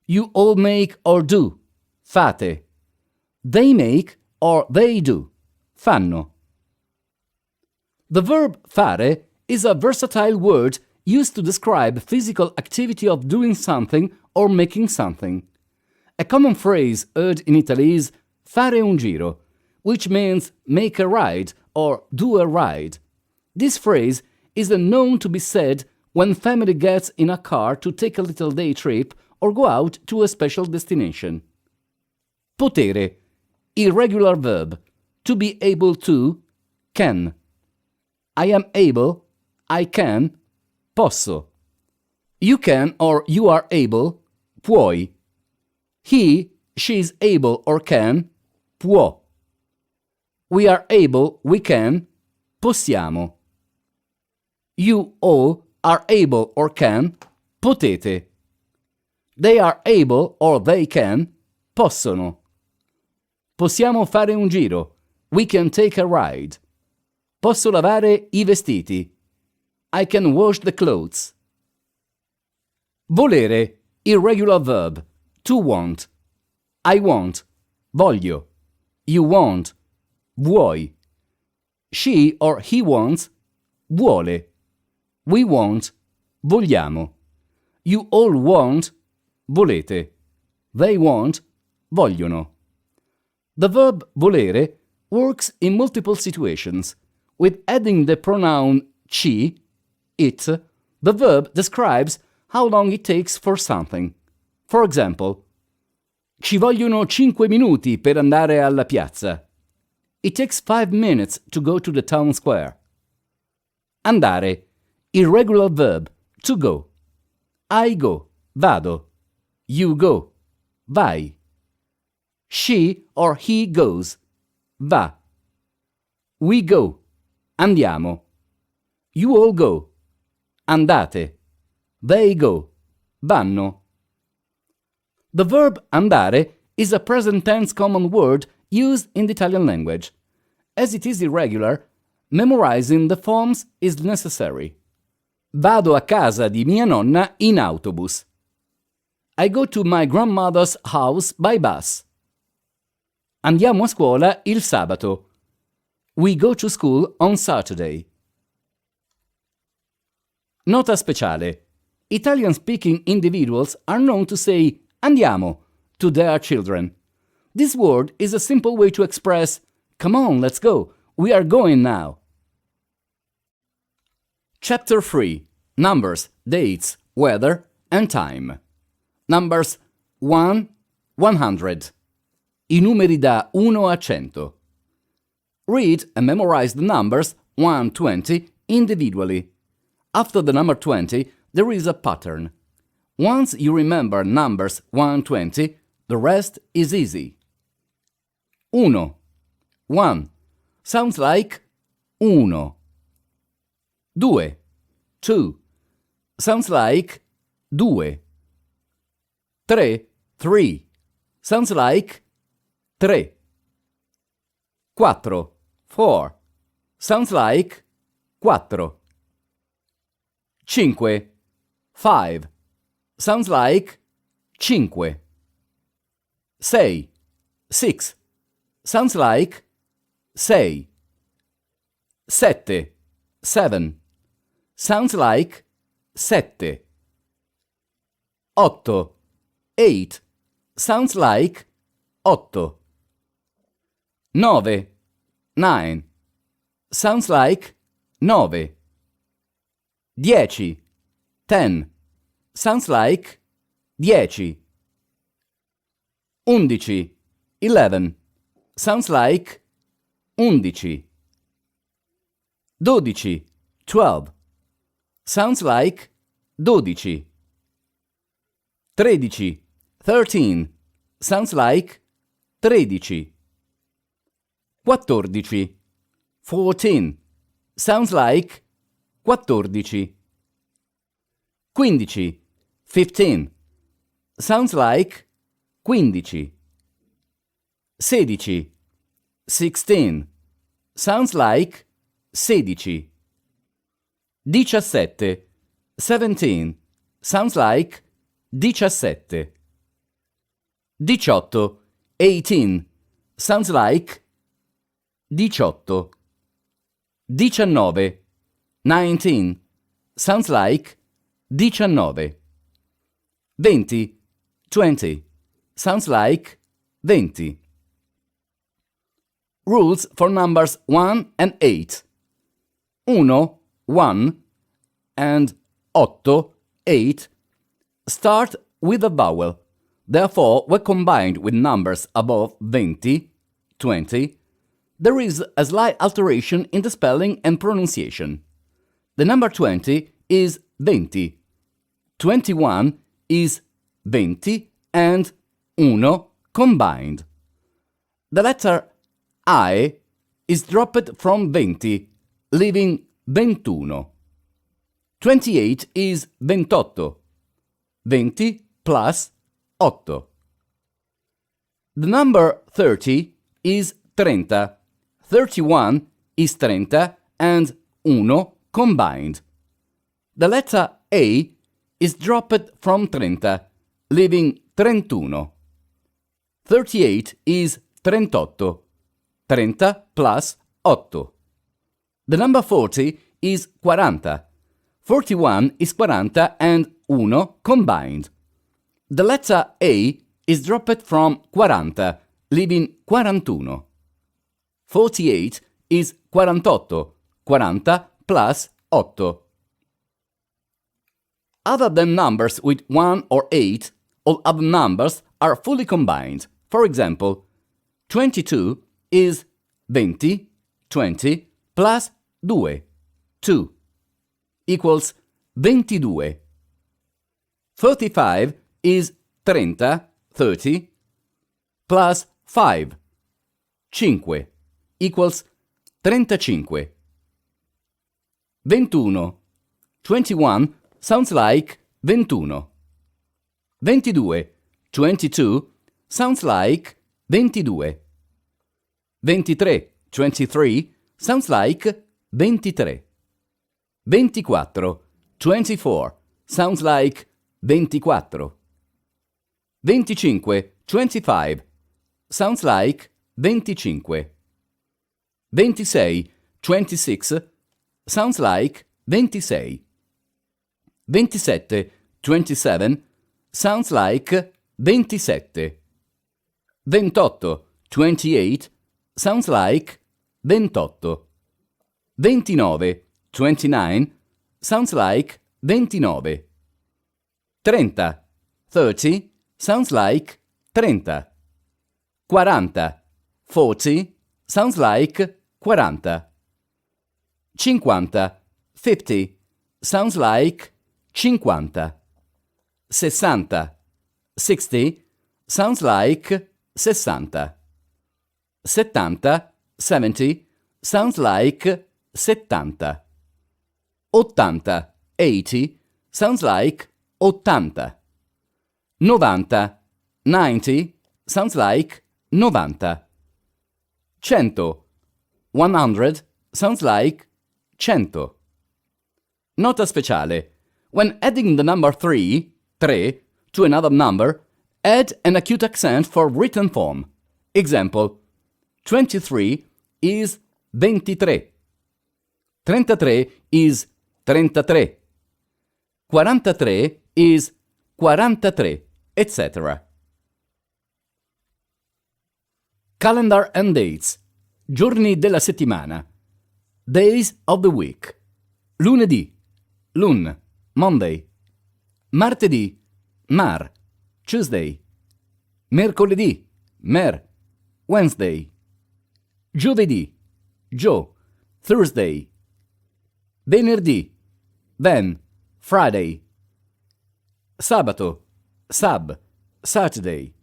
You all make or do. Fate. They make or they do. Fanno. The verb fare is a versatile word used to describe physical activity of doing something or making something. A common phrase heard in Italy is fare un giro, which means make a ride or do a ride. This phrase is known to be said when family gets in a car to take a little day trip or go out to a special destination. Potere. Irregular verb. To be able to. Can. I am able. I can. Posso. You can or you are able. Puoi. He, she is able or can. Può. We are able, we can. Possiamo. You all are able or can. Potete. They are able or they can. Possono. Possiamo fare un giro. We can take a ride. Posso lavare i vestiti. I can wash the clothes. Volere. Irregular verb. To want. I want. Voglio. You want. Vuoi. She or he wants. Vuole. We want. Vogliamo. You all want. Volete. They want. Vogliono. The verb volere works in multiple situations. With adding the pronoun ci, it, the verb describes how long it takes for something. For example, ci vogliono 5 minuti per andare alla piazza. It takes 5 minutes to go to the town square. Andare. Irregular verb. To go. I go. Vado. You go. Vai. She or he goes. Va. We go. Andiamo. You all go. Andate. They go. Vanno. The verb andare is a present tense common word used in the Italian language. As it is irregular, memorizing the forms is necessary. Vado a casa di mia nonna in autobus. I go to my grandmother's house by bus. Andiamo a scuola il sabato. We go to school on Saturday. Nota speciale. Italian-speaking individuals are known to say andiamo to their children. This word is a simple way to express come on, let's go. We are going now. Chapter 3. Numbers, dates, weather, and time. Numbers 1, 100. I numeri da 1 a 100. Read and memorize the numbers 1 to 20 individually. After the number 20, there is a pattern. Once you remember numbers 1 to 20, the rest is easy. 1. 1. Sounds like uno. 2. 2. Sounds like due. 3. 3. Sounds like tre. 4. 4. Sounds like quattro. 5. 5. Sounds like cinque. 6. 6. Sounds like sei. 7. 7. Sounds like sette. 8. 8. sounds like otto. 9, 9, sounds like nove. 10, 10, sounds like dieci. 11, 11, sounds like undici. 12, 12, sounds like dodici. 13, 13, sounds like tredici. 14, 14, sounds like quattordici. 15, 15, sounds like quindici. 16, 16, sounds like sedici. 17, 17, sounds like diciassette. 18, 18, sounds like diciotto. 19, 19, sounds like diciannove. 20, 20, sounds like venti. Rules for numbers 1 and 8. 1, 1, and 8, 8, start with a vowel. Therefore, when combined with numbers above 20, 20, there is a slight alteration in the spelling and pronunciation. The number 20 is 20, 21 is 20, and uno combined. The letter I is dropped from 20, leaving 21. 28 is 28, 20 plus 8. The number 30 is 30, 31 is 30, and uno combined. The letter A is dropped from 30, leaving 31. 38 is 38, 30 plus 8. The number 40 is 40, 41 is 40 and uno combined. The letter A is dropped from 40, leaving 41. 48 is 48, 40 plus 8. Other than numbers with 1 or 8, all other numbers are fully combined. For example, 22 is 20, 20 plus 2, 2, equals 22. 35 is 30, 30, plus 5, 5, equals 35. 21, 21 sounds like 21. 22, 22 sounds like 22. 23, 23 sounds like 23. 24, 24 sounds like 24. 25, 25 sounds like 25. 26, 26 sounds like 26. 27, 27 sounds like 27. 28, 28 sounds like 28. 29, 29 sounds like 29. 30, 30 sounds like 30. 40, 40 sounds like 40. 50, 50 sounds like 50. 60, 60 sounds like 60. 70, 70 sounds like 70. 80, 80 sounds like 80. 90, 90 sounds like 90. 100, 100 sounds like 100. Nota speciale. When adding the number 3, 3, to another number, add an acute accent for written form. Example, 23 is 23. 33 is 33. 43 is 43, etc. Calendar and dates. Giorni della settimana. Days of the week. Lunedì, lun, Monday. Martedì, mar, Tuesday. Mercoledì, mer, Wednesday. Giovedì, Joe, Thursday. Venerdì, Ben, Friday. Sabato, Sab, Saturday.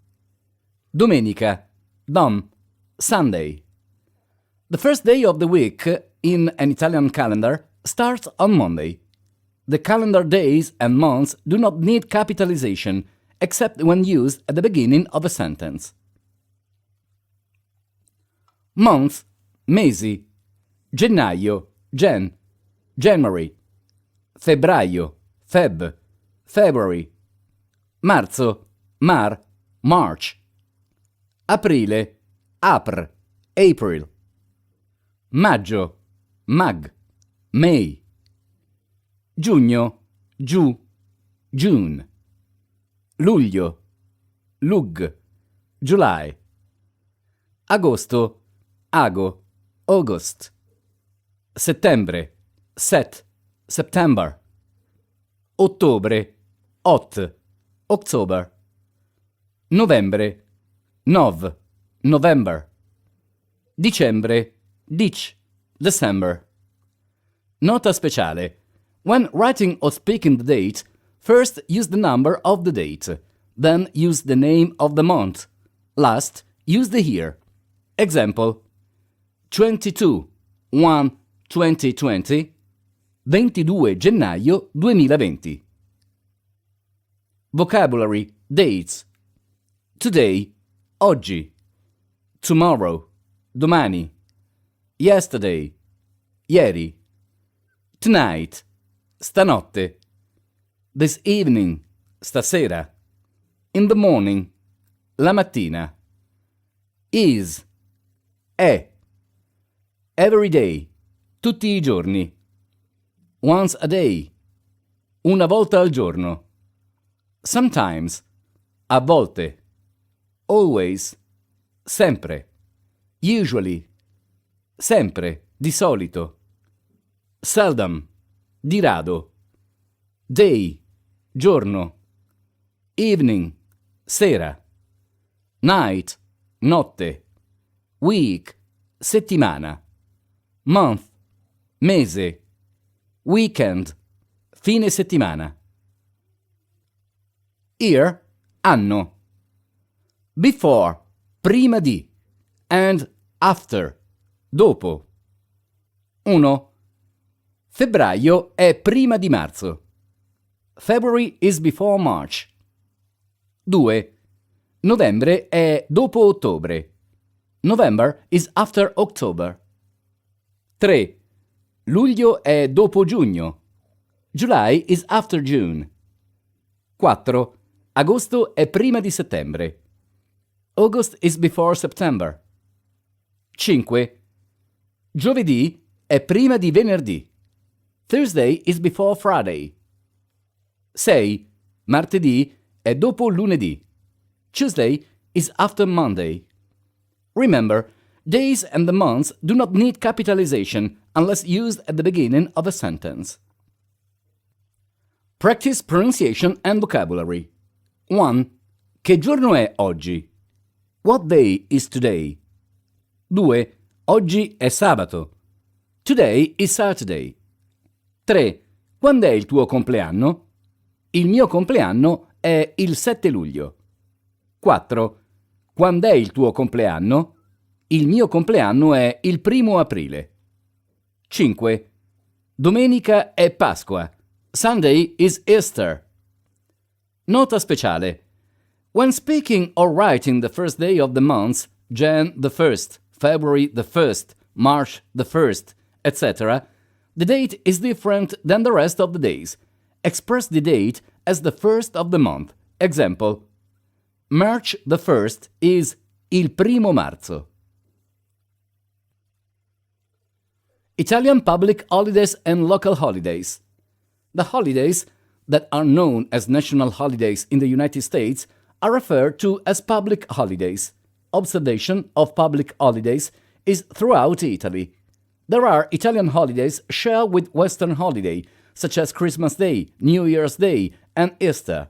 Domenica, Dom, Sunday. The first day of the week in an Italian calendar starts on Monday. The calendar days and months do not need capitalization except when used at the beginning of a sentence. Month, mesi. Gennaio, Jan, January. Febbraio, Feb, February. Marzo, Mar, March. Aprile, Apr, April. Maggio, Mag, May. Giugno, Giu, June. Luglio, Lug, July. Agosto, Ago, August. Settembre, Set, September. Ottobre, Ot, October. Novembre, Nov, November. Dicembre, Dic, December. Nota speciale. When writing or speaking the date, first use the number of the date, then use the name of the month. Last, use the year. Example: 22/1/2020, 22 gennaio 2020. Vocabulary, dates. Today, oggi. Tomorrow, domani. Yesterday, ieri. Tonight, stanotte. This evening, stasera. In the morning, la mattina. Is, è. Every day, tutti i giorni. Once a day, una volta al giorno. Sometimes, a volte. Always, sempre. Usually, sempre, di solito. Seldom, di rado. Day, giorno. Evening, sera. Night, notte. Week, settimana. Month, mese. Weekend, fine settimana. Year, anno. Before, prima di. And after, dopo. 1. Febbraio è prima di marzo. February is before March. 2. Novembre è dopo ottobre. November is after October. 3. Luglio è dopo giugno. July is after June. 4. Agosto è prima di settembre. August is before September. 5. Giovedì è prima di venerdì. Thursday is before Friday. 6. Martedì è dopo lunedì. Tuesday is after Monday. Remember, days and the months do not need capitalization unless used at the beginning of a sentence. Practice pronunciation and vocabulary. 1. Che giorno è oggi? What day is today? 2. Oggi è sabato. Today is Saturday. 3. Quando è il tuo compleanno? Il mio compleanno è il 7 luglio. 4. Quando è il tuo compleanno? Il mio compleanno è il 1 aprile. 5. Domenica è Pasqua. Sunday is Easter. Nota speciale. When speaking or writing the first day of the month, Jan the 1st, February the 1st, March the 1st, etc., the date is different than the rest of the days. Express the date as the first of the month. Example: March the 1st is il 1 marzo. Italian public holidays and local holidays. The holidays that are known as national holidays in the United States are referred to as public holidays. observation of public holidays is throughout Italy. There are Italian holidays shared with Western holidays, such as Christmas Day, New Year's Day, and Easter.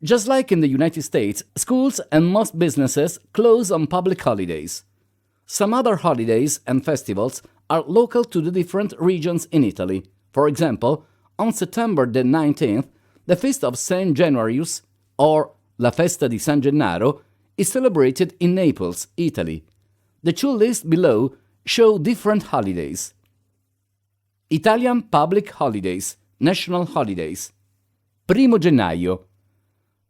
Just like in the United States, schools and most businesses close on public holidays. Some other holidays and festivals are local to the different regions in Italy. For example, on September the 19th, the feast of Saint Januarius, or La Festa di San Gennaro, is celebrated in Naples, Italy. The two lists below show different holidays. Italian public holidays, national holidays. 1 gennaio.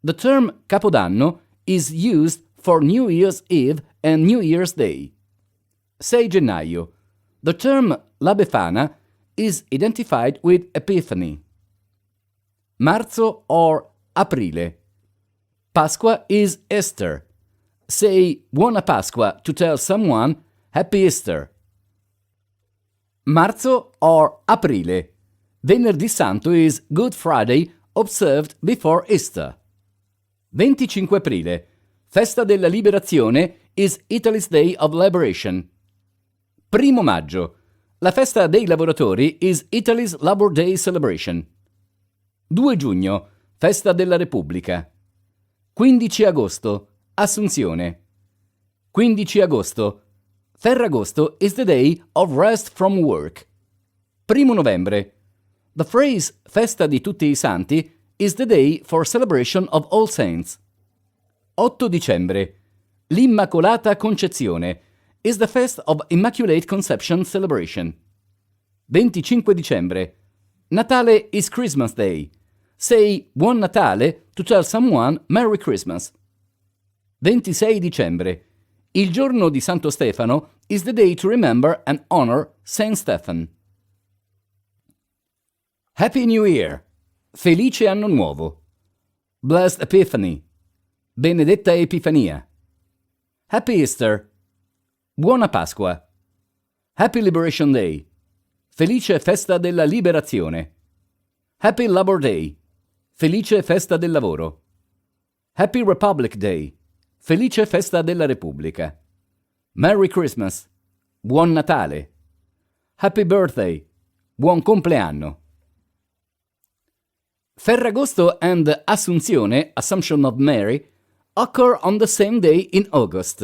The term Capodanno is used for New Year's Eve and New Year's Day. 6 gennaio. The term La Befana is identified with Epiphany. Marzo or Aprile. Pasqua is Easter. Say Buona Pasqua to tell someone Happy Easter. Marzo or Aprile. Venerdì Santo is Good Friday observed before Easter. 25 aprile. Festa della Liberazione is Italy's Day of Liberation. 1 maggio. La festa dei lavoratori is Italy's Labor Day celebration. 2 giugno. Festa della Repubblica. 15 agosto. Assunzione. 15 agosto. Ferragosto is the day of rest from work. 1 novembre. The phrase Festa di tutti i santi is the day for celebration of All Saints. 8 dicembre. L'Immacolata Concezione is the Feast of Immaculate Conception celebration. 25 dicembre. Natale is Christmas Day. Say Buon Natale to tell someone Merry Christmas. 26 dicembre. Il giorno di Santo Stefano is the day to remember and honor Saint Stephen. Happy New Year! Felice Anno Nuovo! Blessed Epiphany! Benedetta Epifania! Happy Easter! Buona Pasqua! Happy Liberation Day! Felice Festa della Liberazione! Happy Labor Day! Felice Festa del Lavoro! Happy Republic Day! Felice Festa della Repubblica! Merry Christmas! Buon Natale! Happy Birthday! Buon compleanno! Ferragosto and Assunzione, Assumption of Mary, occur on the same day in August.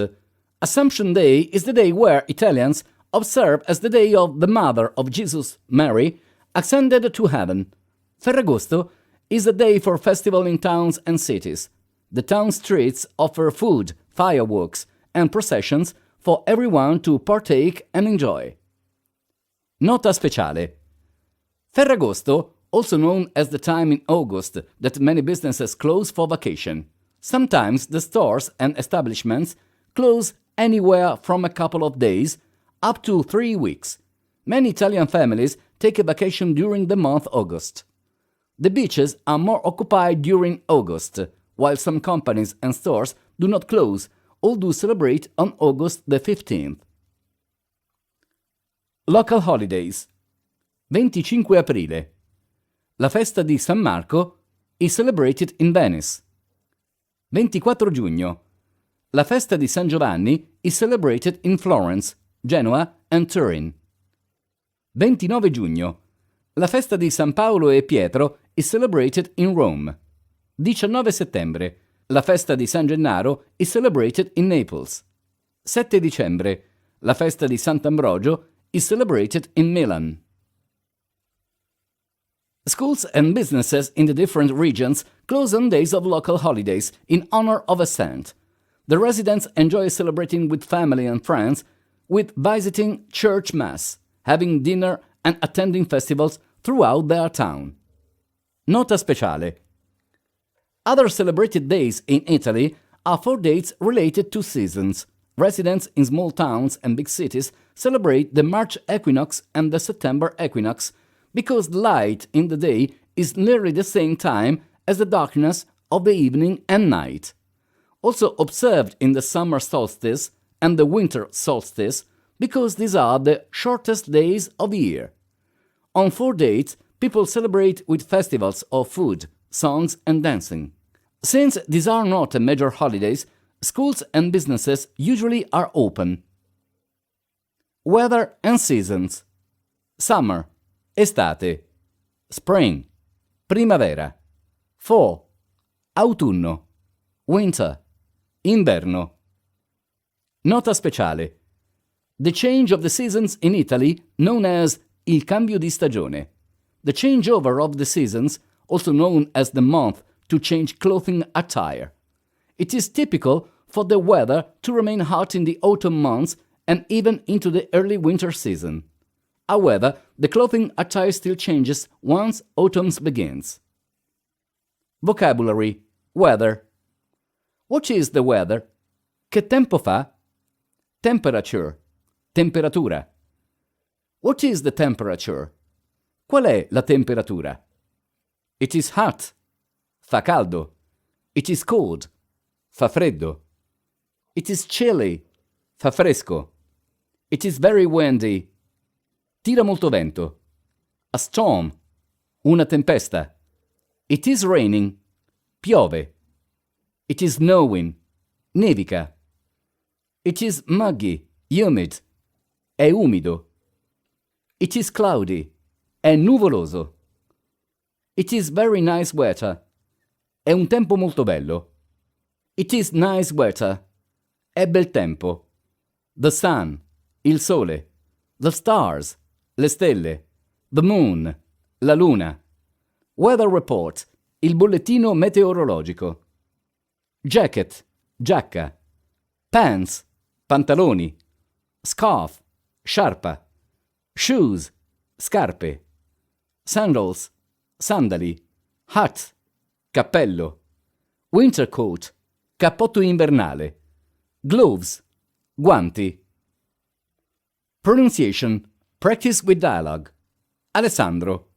Assumption Day is the day where Italians observe as the day of the Mother of Jesus, Mary, ascended to heaven. Ferragosto is a day for festival in towns and cities. The town streets offer food, fireworks, and processions for everyone to partake and enjoy. Nota speciale. Ferragosto, also known as the time in August that many businesses close for vacation. Sometimes the stores and establishments close anywhere from a couple of days up to 3 weeks. Many Italian families take a vacation during the month August. The beaches are more occupied during August, while some companies and stores do not close or do celebrate on August the 15th. Local holidays. 25 aprile. La festa di San Marco is celebrated in Venice. 24 giugno. La festa di San Giovanni is celebrated in Florence, Genoa and Turin. 29 giugno. La festa di San Paolo e Pietro is celebrated in Rome. 19 settembre. La festa di San Gennaro is celebrated in Naples. 7 dicembre. La festa di Sant'Ambrogio is celebrated in Milan. Schools and businesses in the different regions close on days of local holidays in honor of a saint. The residents enjoy celebrating with family and friends, with visiting church mass, having dinner and attending festivals throughout their town. Nota speciale. Other celebrated days in Italy are 4 dates related to seasons. Residents in small towns and big cities celebrate the March equinox and the September equinox because the light in the day is nearly the same time as the darkness of the evening and night. Also observed in the summer solstice and the winter solstice because these are the shortest days of the year. On 4 dates, people celebrate with festivals of food, songs and dancing. Since these are not major holidays, Schools and businesses usually are open. Weather and seasons. Summer, estate. Spring, primavera. Fall, autunno. Winter, inverno. Nota speciale. The change of the seasons in Italy, known as il cambio di stagione. The changeover of the seasons, also known as the month to change clothing attire. It is typical for the weather to remain hot in the autumn months and even into the early winter season. However, the clothing attire still changes once autumn begins. Vocabulary. Weather. What is the weather? Che tempo fa? Temperature. Temperatura. What is the temperature? Qual è la temperatura? It is hot. Fa caldo. It is cold. Fa freddo. It is chilly. Fa fresco. It is very windy. Tira molto vento. A storm. Una tempesta. It is raining. Piove. It is snowing. Nevica. It is muggy. Humid. È umido. It is cloudy. È nuvoloso. It is very nice weather. È un tempo molto bello. It is nice weather. È bel tempo. The sun. Il sole. The stars. Le stelle. The moon. La luna. Weather report. Il bollettino meteorologico. Jacket. Giacca. Pants. Pantaloni. Scarf. Sciarpa. Shoes. Scarpe. Sandals. Sandali. Hat. Cappello. Winter coat. Cappotto invernale. Gloves. Guanti. Pronunciation. Practice with dialogue. Alessandro.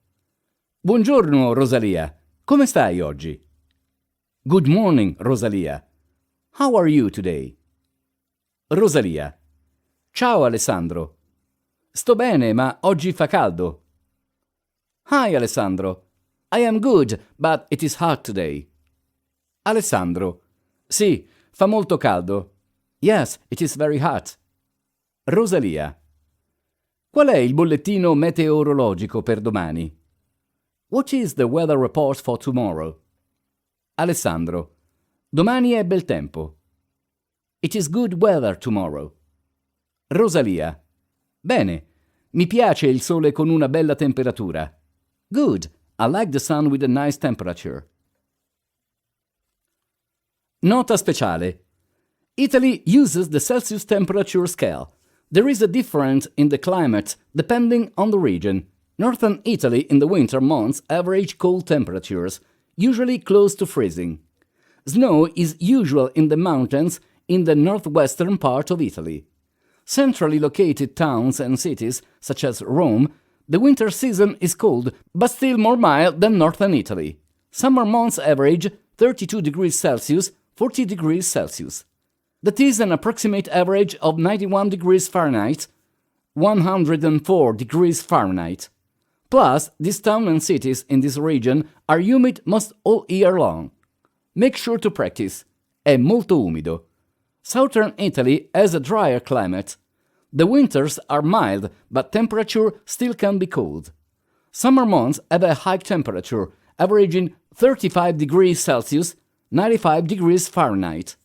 Buongiorno, Rosalia. Come stai oggi? Good morning, Rosalia. How are you today? Rosalia. Ciao, Alessandro. Sto bene, ma oggi fa caldo. Hi, Alessandro. I am good, but it is hot today. Alessandro. Sì, fa molto caldo. Yes, it is very hot. Rosalia. Qual è il bollettino meteorologico per domani? What is the weather report for tomorrow? Alessandro. Domani è bel tempo. It is good weather tomorrow. Rosalia. Bene, mi piace il sole con una bella temperatura. Good, I like the sun with a nice temperature. Nota speciale. Italy uses the Celsius temperature scale. There is a difference in the climate depending on the region. Northern Italy in the winter months average cold temperatures, usually close to freezing. Snow is usual in the mountains in the northwestern part of Italy. Centrally located towns and cities, such as Rome, the winter season is cold, but still more mild than northern Italy. Summer months average 32 degrees Celsius, 40 degrees Celsius. That is an approximate average of 91 degrees Fahrenheit, 104 degrees Fahrenheit. Plus, these towns and cities in this region are humid most all year long. Make sure to practice. È molto umido. Southern Italy has a drier climate. The winters are mild, but temperature still can be cold. Summer months have a high temperature, averaging 35 degrees Celsius, 95 degrees Fahrenheit.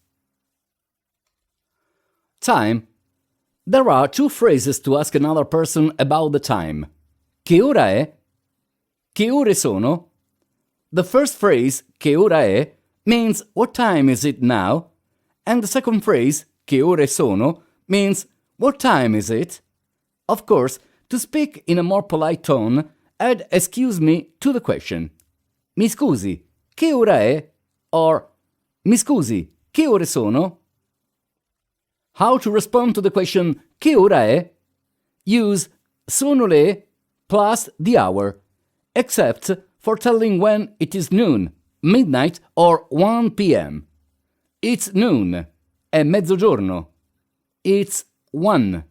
Time. There are two phrases to ask another person about the time. Che ora è? Che ore sono? The first phrase, che ora è, means what time is it now? And the second phrase, che ore sono, means what time is it? Of course, to speak in a more polite tone, add excuse me to the question. Mi scusi, che ora è? Or, mi scusi, che ore sono? How to respond to the question, che ora è? Use sono le plus the hour, except for telling when it is noon, midnight or 1 p.m. It's noon, è mezzogiorno. It's 1,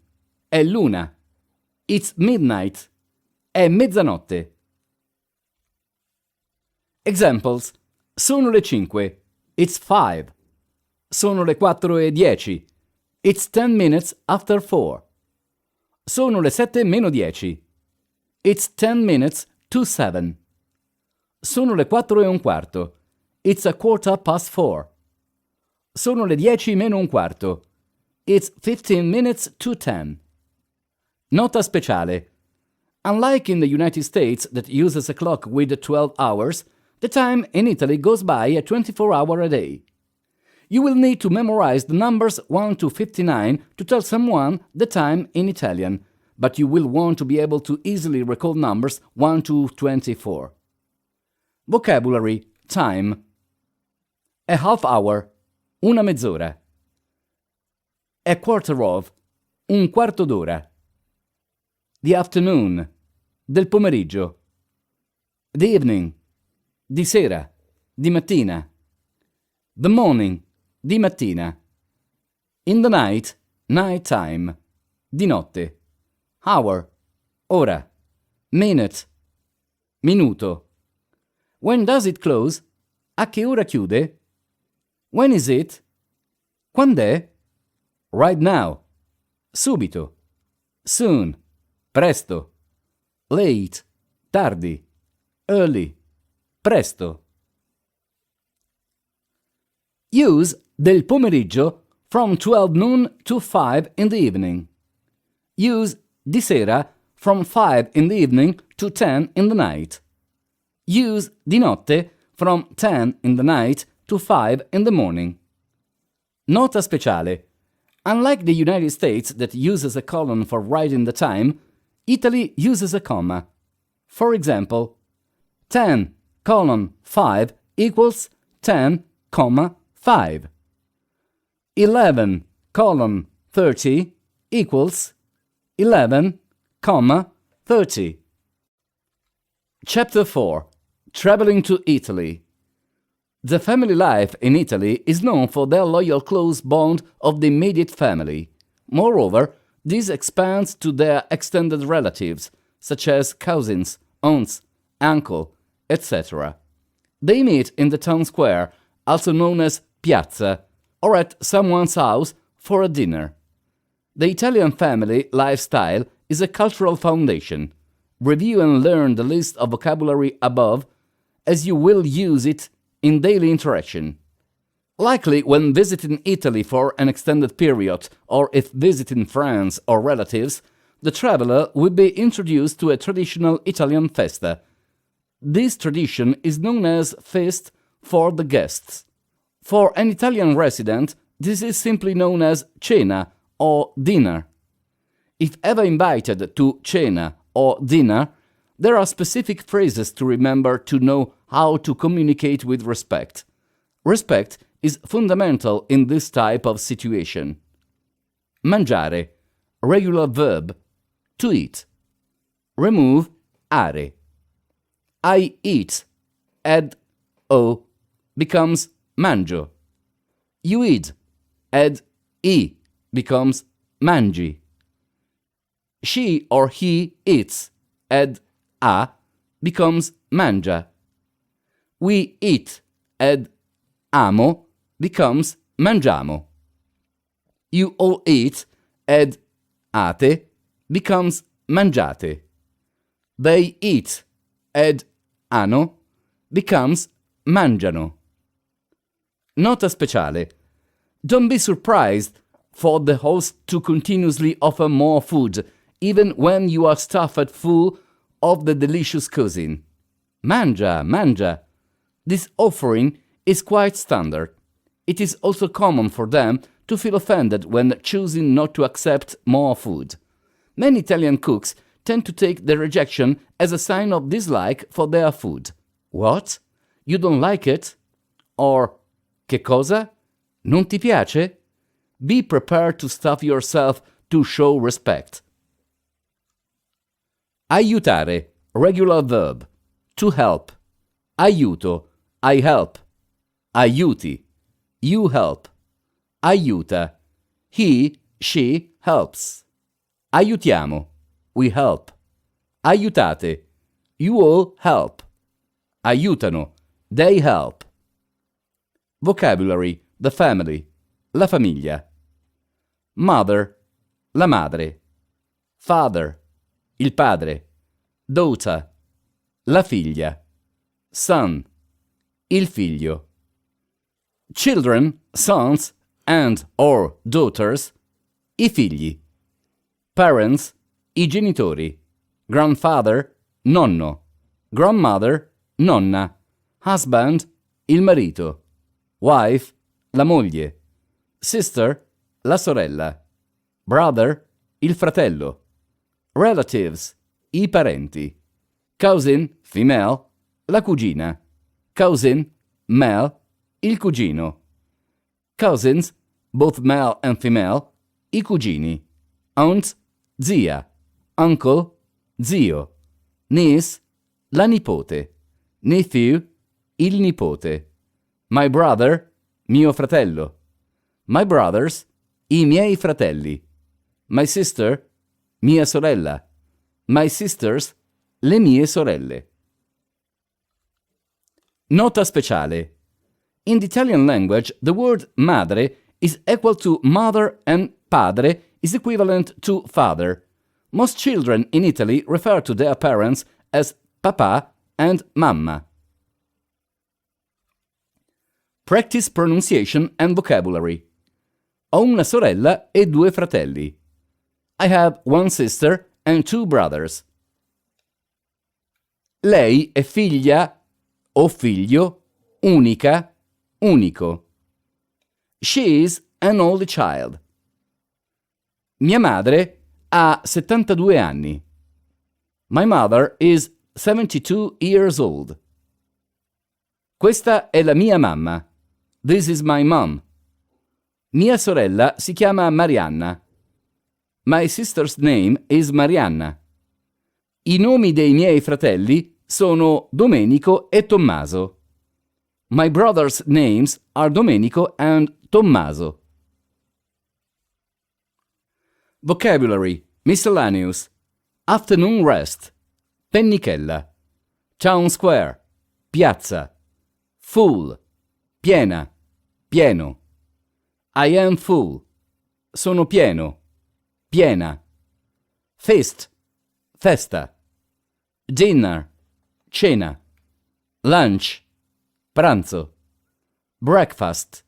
è l'una. It's midnight, è mezzanotte. Examples. Sono le 5. It's 5. Sono le 4:10. It's 10 minutes after 4. Sono le 7:10. It's 10 minutes to 7. Sono le 4:15. It's a quarter past 4. Sono le 10:15. It's 15 minutes to 10. Nota speciale. Unlike in the United States that uses a clock with 12 hours, the time in Italy goes by a 24-hour a day. You will need to memorize the numbers 1 to 59 to tell someone the time in Italian, but you will want to be able to easily recall numbers 1 to 24. Vocabulary, time. A half hour, una mezz'ora. A quarter of, un quarto d'ora. The afternoon, del pomeriggio. The evening, di sera, di mattina. The morning, di mattina. In the night, night time, di notte. Hour, ora. Minute, minuto. When does it close? A che ora chiude? When is it? Quand'è? Right now. Subito. Soon. Presto. Late. Tardi. Early. Presto. Use del pomeriggio from 12 noon to 5 in the evening. Use di sera from 5 in the evening to 10 in the night. Use di notte from 10 in the night to 5 in the morning. Nota speciale. Unlike the United States that uses a colon for writing the time, Italy uses a comma. For example, 10, 5 equals 10, 5. 11, 30 equals 11, 30. Chapter 4. Traveling to Italy. The family life in Italy is known for their loyal close bond of the immediate family. Moreover, this expands to their extended relatives, such as cousins, aunts, uncle, etc. They meet in the town square, also known as piazza, or at someone's house for a dinner. The Italian family lifestyle is a cultural foundation. Review and learn the list of vocabulary above, as you will use it in daily interaction. Likely when visiting Italy for an extended period, or if visiting friends or relatives, the traveler will be introduced to a traditional Italian festa. This tradition is known as feast for the guests. For an Italian resident, this is simply known as cena or dinner. If ever invited to cena or dinner, there are specific phrases to remember to know how to communicate with respect. Respect is fundamental in this type of situation. Mangiare, regular verb, to eat. Remove are. I eat, add o, becomes mangio. You eat, add e, becomes mangi. She or he eats, add a, becomes mangia. We eat, add amo, becomes mangiamo. You all eat, add ate, becomes mangiate. They eat, add ano, becomes mangiano. Nota speciale. Don't be surprised for the host to continuously offer more food, even when you are stuffed full of the delicious cuisine. Mangia, mangia. This offering is quite standard. It is also common for them to feel offended when choosing not to accept more food. Many Italian cooks tend to take the rejection as a sign of dislike for their food. What? You don't like it? Or, che cosa? Non ti piace? Be prepared to stuff yourself to show respect. Aiutare, regular verb, to help. Aiuto, I help. Aiuti, you help. Aiuta, he, she helps. Aiutiamo, we help. Aiutate, you all help. Aiutano, they help. Vocabulary, the family. la famiglia. Mother, la madre. Father, il padre. Daughter, la figlia. Son, il figlio. Children, sons, and or daughters, i figli. Parents, i genitori. Grandfather, nonno. Grandmother, nonna. Husband, il marito. Wife, la moglie. Sister, la sorella. Brother, il fratello. Relatives, i parenti. Cousin, female, la cugina. Cousin, male, il cugino. Cousins, both male and female, i cugini. Aunt, zia. Uncle, zio. Niece, la nipote. Nephew, il nipote. My brother, mio fratello. My brothers, i miei fratelli. My sister, mia sorella. My sisters, le mie sorelle. Nota speciale. In the Italian language, the word madre is equal to mother and padre is equivalent to father. Most children in Italy refer to their parents as papà and mamma. Practice pronunciation and vocabulary. Ho una sorella e due fratelli. I have one sister and two brothers. Lei è figlia o figlio, unica, unico. She is an only child. Mia madre ha 72 anni. My mother is 72 years old. Questa è la mia mamma. This is my mom. Mia sorella si chiama Marianna. My sister's name is Marianna. I nomi dei miei fratelli sono Domenico e Tommaso. My brothers' names are Domenico and Tommaso. Vocabulary, miscellaneous. Afternoon rest. Pennichella. Town square. Piazza. Full. Piena. Pieno. I am full. Sono pieno. Piena. Feast. Festa. Dinner. Cena. Lunch. Pranzo. Breakfast.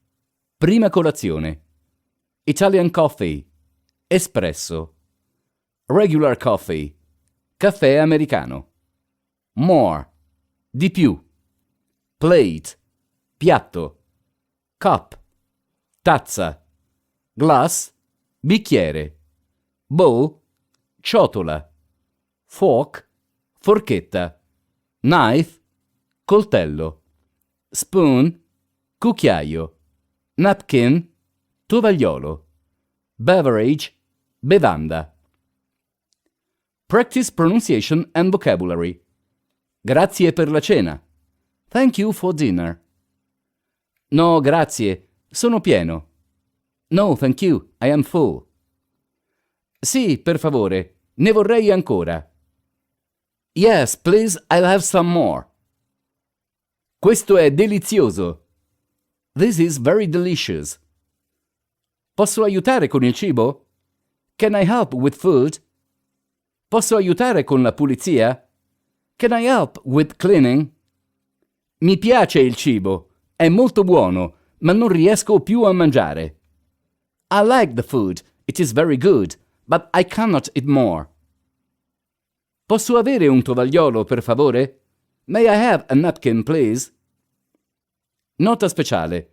Prima colazione. Italian coffee. Espresso. Regular coffee. Caffè americano. More. Di più. Plate. Piatto. Cup. Tazza. Glass. Bicchiere. Bowl. Ciotola. Fork. Forchetta. Knife. Coltello. Spoon. Cucchiaio. Napkin. Tovagliolo. Beverage. Bevanda. Practice pronunciation and vocabulary. Grazie per la cena. Thank you for dinner. No, grazie. Sono pieno. No, thank you. I am full. Sì, per favore. Ne vorrei ancora. Yes, please, I'll have some more. Questo è delizioso. This is very delicious. Posso aiutare con il cibo? Can I help with food? Posso aiutare con la pulizia? Can I help with cleaning? Mi piace il cibo. È molto buono, ma non riesco più a mangiare. I like the food. It is very good, but I cannot eat more. Posso avere un tovagliolo, per favore? May I have a napkin, please? Nota speciale.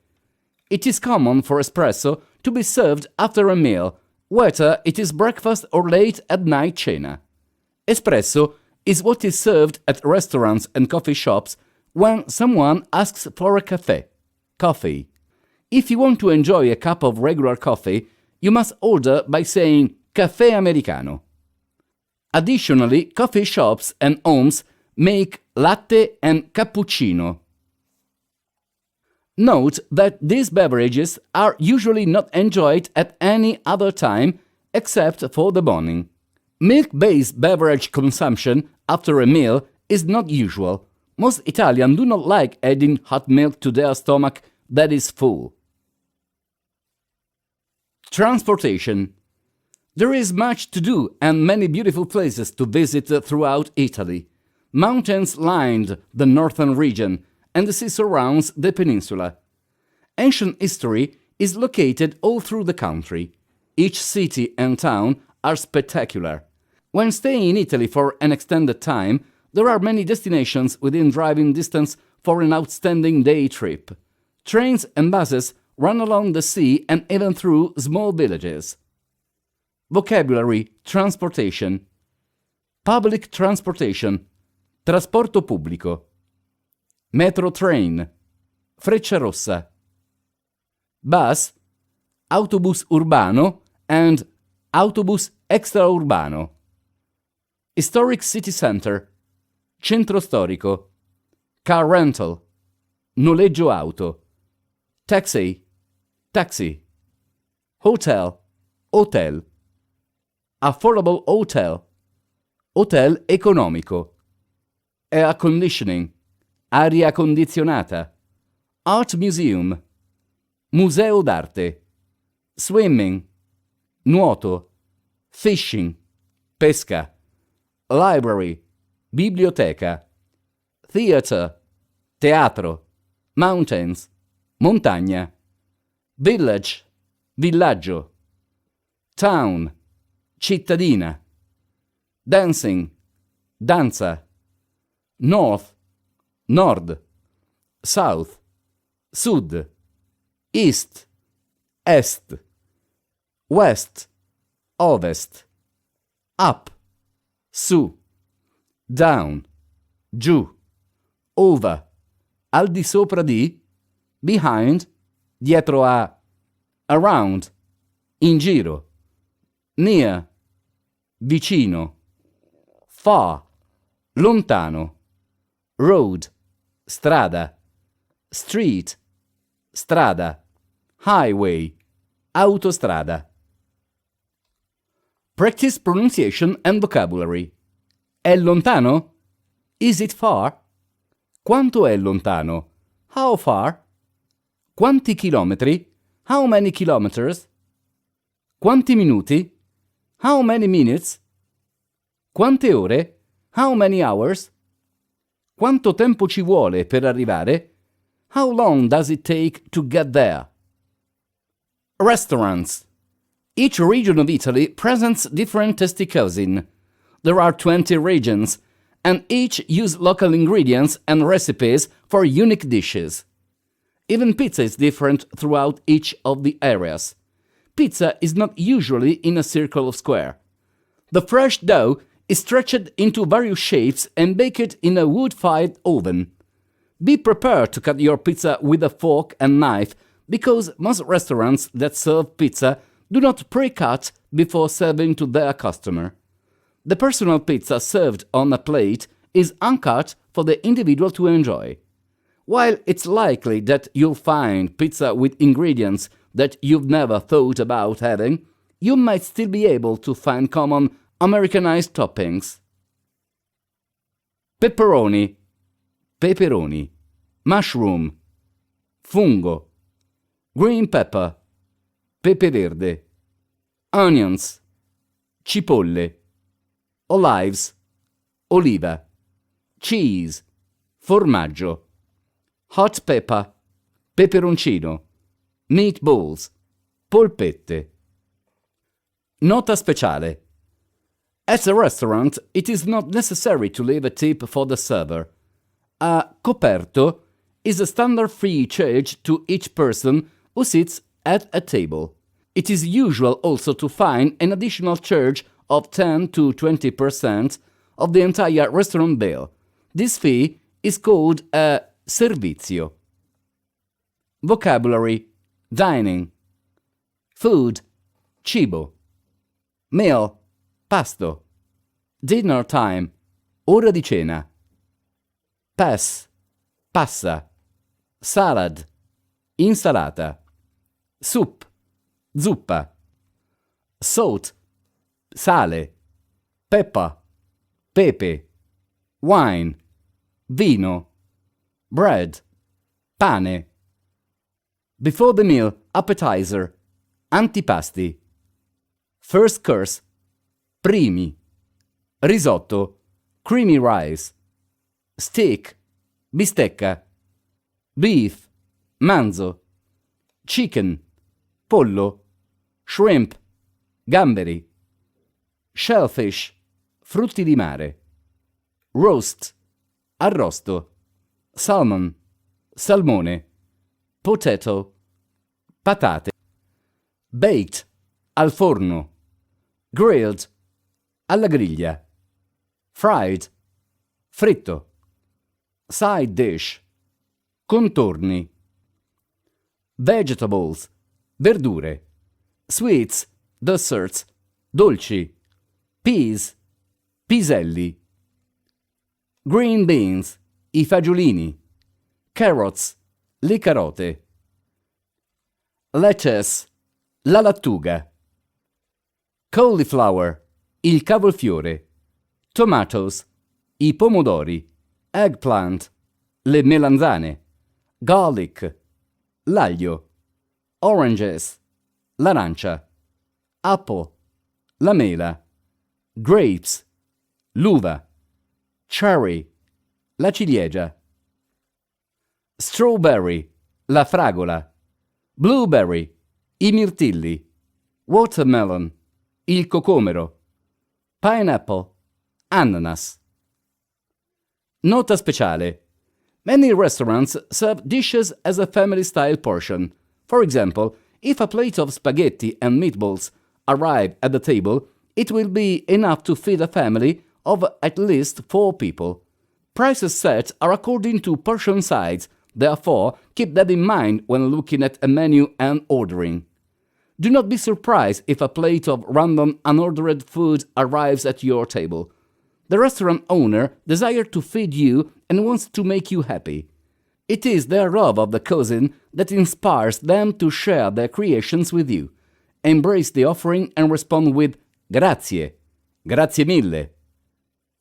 It is common for espresso to be served after a meal, whether it is breakfast or late at night cena. Espresso is what is served at restaurants and coffee shops when someone asks for a café, coffee. If you want to enjoy a cup of regular coffee, you must order by saying caffè americano. Additionally, coffee shops and homes make latte and cappuccino. Note that these beverages are usually not enjoyed at any other time except for the morning. Milk-based beverage consumption after a meal is not usual. Most Italians do not like adding hot milk to their stomach that is full. Transportation. There is much to do and many beautiful places to visit throughout Italy. Mountains lined the northern region, and the sea surrounds the peninsula. Ancient history is located all through the country. Each city and town are spectacular. When staying in Italy for an extended time, there are many destinations within driving distance for an outstanding day trip. Trains and buses run along the sea and even through small villages. Vocabulary: transportation. Public transportation, trasporto pubblico. Metro train, Frecciarossa. Bus, autobus urbano and autobus extraurbano. Historic city center, centro storico. Car rental, noleggio auto. Taxi, taxi. Hotel, hotel. Affordable hotel, hotel economico. Air conditioning, aria condizionata. Art museum, museo d'arte. Swimming, nuoto. Fishing, pesca. Library, biblioteca. Theater, teatro. Mountains, montagna. Village, villaggio. Town, cittadina. Dancing, danza. North, nord. South, sud. East, est. West, ovest. Up, su. Down, giù. Over, al di sopra di. Behind, dietro a. Around, in giro. Near, vicino. Far, lontano. Road, strada. Street, strada. Highway, autostrada. Practice pronunciation and vocabulary. È lontano? Is it far? Quanto è lontano? How far? Quanti chilometri? How many kilometers? Quanti minuti? How many minutes? Quante ore? How many hours? Quanto tempo ci vuole per arrivare? How long does it take to get there? Restaurants. Each region of Italy presents different tasty cuisine. There are 20 regions, and each use local ingredients and recipes for unique dishes. Even pizza is different throughout each of the areas. Pizza is not usually in a circle of square. The fresh dough is stretched into various shapes and baked in a wood-fired oven. Be prepared to cut your pizza with a fork and knife, because most restaurants that serve pizza do not pre-cut before serving to their customer. The personal pizza served on a plate is uncut for the individual to enjoy. While it's likely that you'll find pizza with ingredients that you've never thought about having, you might still be able to find common Americanized toppings. Pepperoni, peperoni. Mushroom, fungo. Green pepper, pepe verde. Onions, cipolle. Olives, oliva. Cheese, formaggio. Hot pepper, peperoncino. Meatballs, polpette. Nota speciale. At a restaurant, it is not necessary to leave a tip for the server. A coperto is a standard fee charged to each person who sits at a table. It is usual also to find an additional charge of 10 to 20% of the entire restaurant bill. This fee is called a servizio. Vocabulary: dining. Food: cibo. Meal: pasto. Dinner time: ora di cena. Pass: passa. Salad: insalata. Soup: zuppa. Salt: sale. Pepper: pepe. Wine: vino. Bread: pane. Before the meal, appetizer. antipasti, first course, primi, risotto, creamy rice, steak, bistecca, beef, manzo, chicken, pollo, shrimp, gamberi, shellfish, frutti di mare, roast, arrosto, salmon, salmone, potato, patate, baked, al forno, grilled, alla griglia, fried, fritto, side dish, contorni, vegetables, verdure, sweets, desserts, dolci, peas, piselli, green beans, i fagiolini, carrots, le carote, lettuce, la lattuga, cauliflower, il cavolfiore, tomatoes, i pomodori, eggplant, le melanzane, garlic, l'aglio, oranges, l'arancia, apple, la mela, grapes, l'uva, cherry, la ciliegia, strawberry, la fragola, blueberry, i mirtilli, watermelon, il cocomero, pineapple, ananas. Nota speciale. Many restaurants serve dishes as a family-style portion. For example, if a plate of spaghetti and meatballs arrive at the table, it will be enough to feed a family of at least 4 people. Prices set are according to portion size, therefore keep that in mind when looking at a menu and ordering. Do not be surprised if a plate of random unordered food arrives at your table. The restaurant owner desires to feed you and wants to make you happy. It is their love of the cuisine that inspires them to share their creations with you. Embrace the offering and respond with grazie, grazie mille,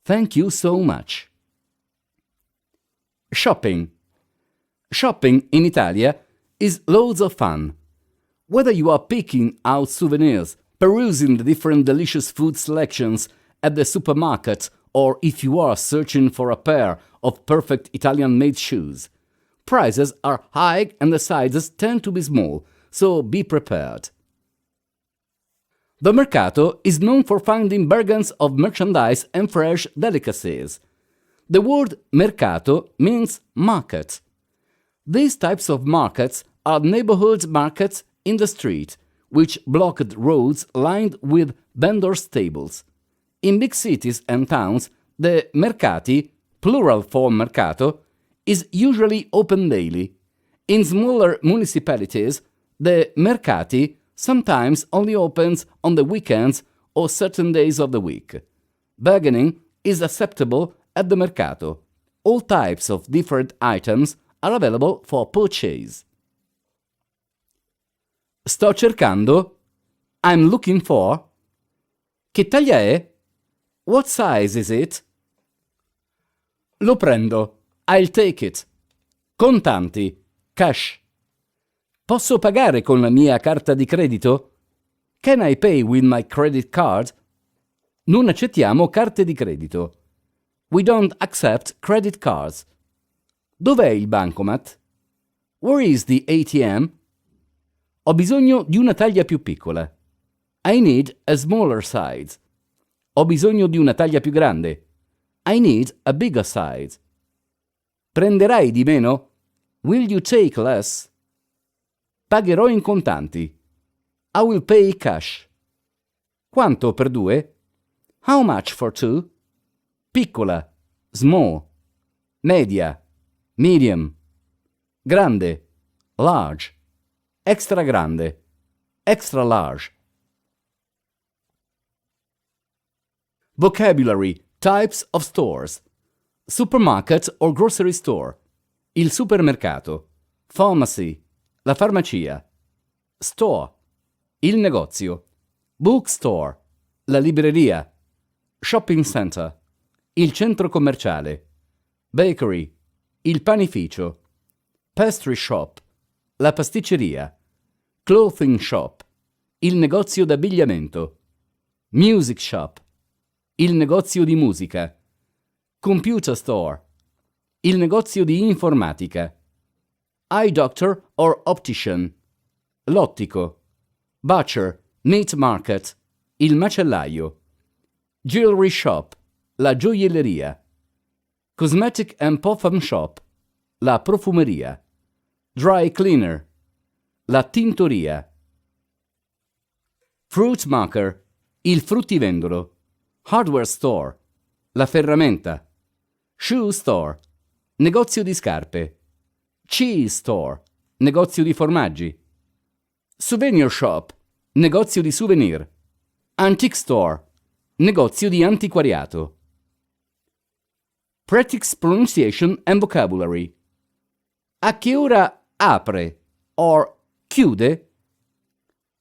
thank you so much. Shopping. Shopping in Italia is loads of fun. Whether you are picking out souvenirs, perusing the different delicious food selections at the supermarket, or if you are searching for a pair of perfect Italian-made shoes, prices are high and the sizes tend to be small, so be prepared. The mercato is known for finding bargains of merchandise and fresh delicacies. The word mercato means market. These types of markets are neighborhood markets in the street, which blocked roads lined with vendors' tables. In big cities and towns, the mercati, plural for mercato, is usually open daily. In smaller municipalities, the mercati sometimes only opens on the weekends or certain days of the week. Bargaining is acceptable at the mercato. All types of different items are available for purchase. Sto cercando. I'm looking for. Che taglia è? What size is it? Lo prendo. I'll take it. Contanti. Cash. Posso pagare con la mia carta di credito? Can I pay with my credit card? Non accettiamo carte di credito. We don't accept credit cards. Dov'è il bancomat? Where is the ATM? Ho bisogno di una taglia più piccola. I need a smaller size. Ho bisogno di una taglia più grande. I need a bigger size. Prenderai di meno? Will you take less? Pagherò in contanti. I will pay cash. Quanto per 2? How much for 2? Piccola, small. Media, medium. Grande, large. Extra grande, extra large. Vocabulary, types of stores. Supermarket or grocery store. Il supermercato. Pharmacy, la farmacia. Store, il negozio. Bookstore, la libreria. Shopping center, il centro commerciale. Bakery, il panificio. Pastry shop, la pasticceria. Clothing shop, il negozio d'abbigliamento. Music shop, il negozio di musica. Computer store, il negozio di informatica. Eye doctor or optician, l'ottico. Butcher, meat market, il macellaio. Jewelry shop, la gioielleria. Cosmetic and perfume shop, la profumeria. Dry cleaner, la tintoria. Fruit maker, il fruttivendolo. Hardware store, la ferramenta. Shoe store, negozio di scarpe. Cheese store, negozio di formaggi. Souvenir shop, negozio di souvenir. Antique store, negozio di antiquariato. Practice pronunciation and vocabulary. A che ora apre or chiude?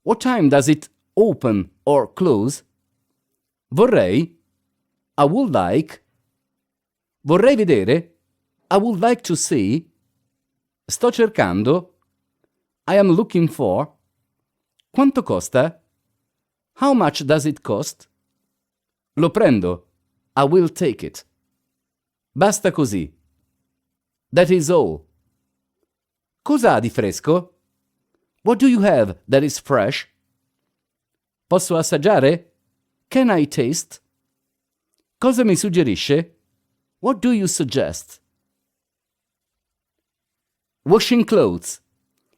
What time does it open or close? Vorrei, I would like. Vorrei vedere, I would like to see. Sto cercando, I am looking for. Quanto costa? How much does it cost? Lo prendo, I will take it. Basta così. That is all. Cosa ha di fresco? What do you have that is fresh? Posso assaggiare? Can I taste? Cosa mi suggerisce? What do you suggest? Washing clothes.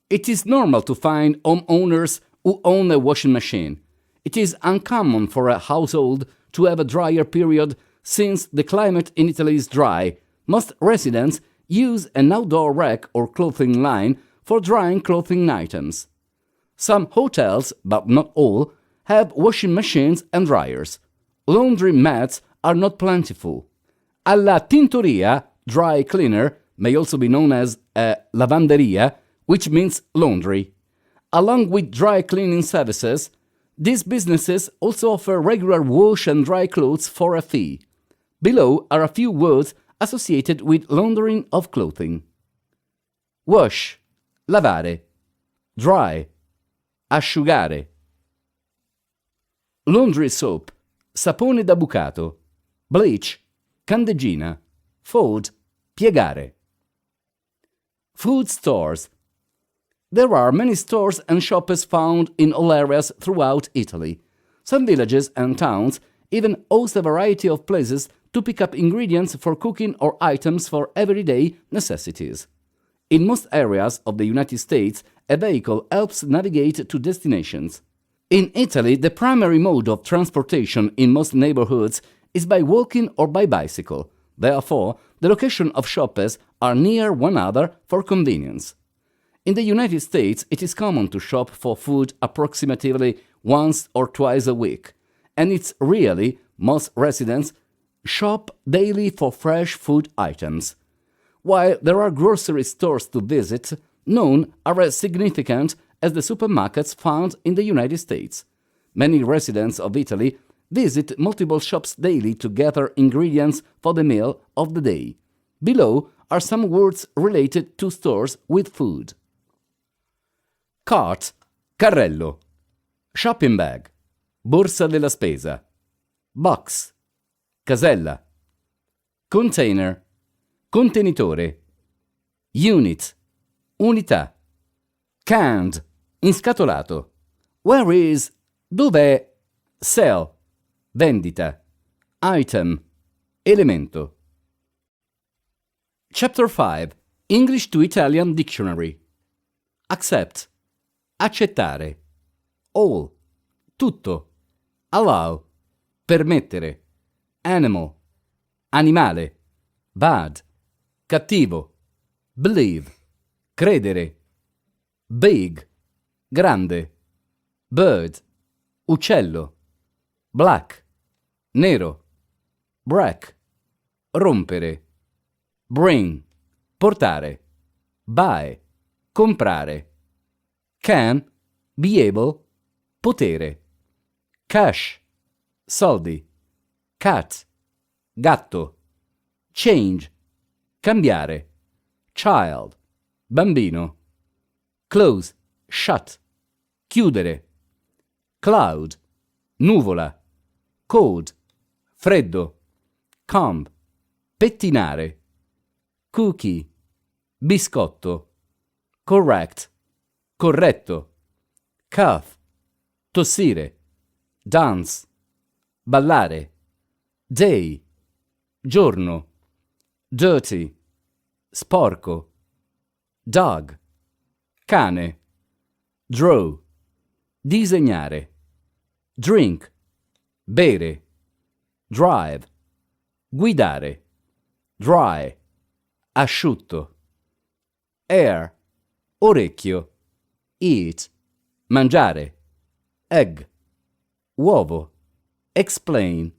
It is normal to find homeowners who own a washing machine. It is uncommon for a household to have a drier period since the climate in Italy is dry. Most residents use an outdoor rack or clothing line for drying clothing items. Some hotels, but not all, have washing machines and dryers. Laundry mats are not plentiful. Alla tintoria, dry cleaner, may also be known as a lavanderia, which means laundry. Along with dry cleaning services, these businesses also offer regular wash and dry clothes for a fee. Below are a few words associated with laundering of clothing. Wash, lavare. Dry, asciugare. Laundry soap, sapone da bucato. Bleach, candeggina. Fold, piegare. Food stores. There are many stores and shops found in all areas throughout Italy. Some villages and towns even host a variety of places to pick up ingredients for cooking or items for everyday necessities. In most areas of the United States, a vehicle helps navigate to destinations. In Italy, the primary mode of transportation in most neighborhoods is by walking or by bicycle. Therefore, the location of shops are near one another for convenience. In the United States, it is common to shop for food approximately once or twice a week, and it's really most residents shop daily for fresh food items. While there are grocery stores to visit, none are as significant as the supermarkets found in the United States. Many residents of Italy visit multiple shops daily to gather ingredients for the meal of the day. Below are some words related to stores with food. Cart, carrello. Shopping bag, borsa della spesa. Box, casella. Container, contenitore. Unit, unità. Canned, inscatolato. Where is, dov'è. Sell, vendita. Item, elemento. Chapter 5. English to Italian Dictionary. Accept, accettare. All, tutto. Allow, permettere. Animal, animale. Bad, cattivo. Believe, credere. Big, grande. Bird, uccello. Black, nero. Break, rompere. Bring, portare. Buy, comprare. Can, be able, potere. Cash, soldi. Cat, gatto. Change, cambiare. Child, bambino. Close, shut, chiudere. cloud, nuvola, cold, freddo, comb, pettinare, cookie, biscotto, correct, corretto, cough, tossire, dance, ballare, day, giorno, dirty, sporco, dog, cane, draw, disegnare, drink, bere, drive, guidare, dry, asciutto, air, orecchio, eat, mangiare, egg, uovo, explain,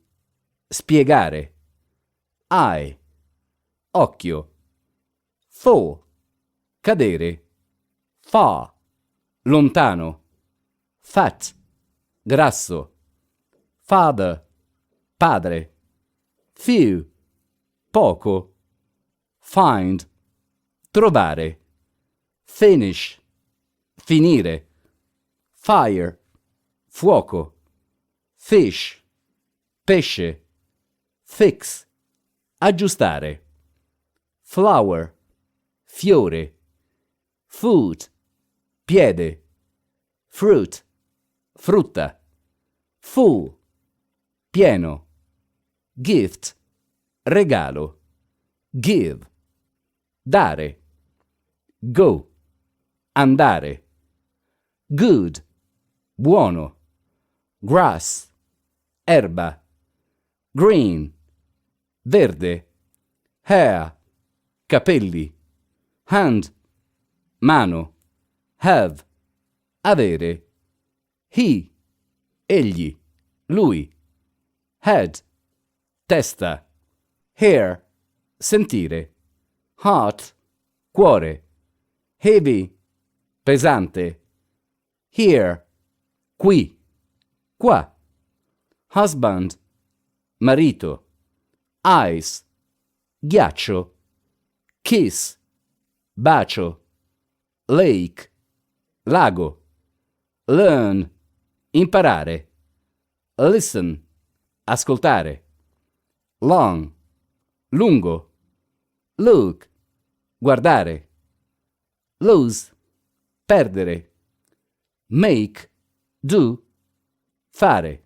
spiegare, eye, occhio, fall, cadere, far, lontano, fat, grasso, father, padre, few, poco, find, trovare, finish, finire, fire, fuoco, fish, pesce, fix, aggiustare, flower, fiore, foot, piede, fruit, frutta, full, pieno, gift, regalo, give, dare, go, andare, good, buono, grass, erba, green, verde, hair, capelli, hand, mano, have, avere, he, egli, lui, head, testa, hair, sentire, heart, cuore, heavy, pesante, here, qui, qua, husband, marito, ice, ghiaccio, kiss, bacio, lake, lago, learn, imparare, listen, ascoltare, long, lungo, look, guardare, lose, perdere, make, do, fare,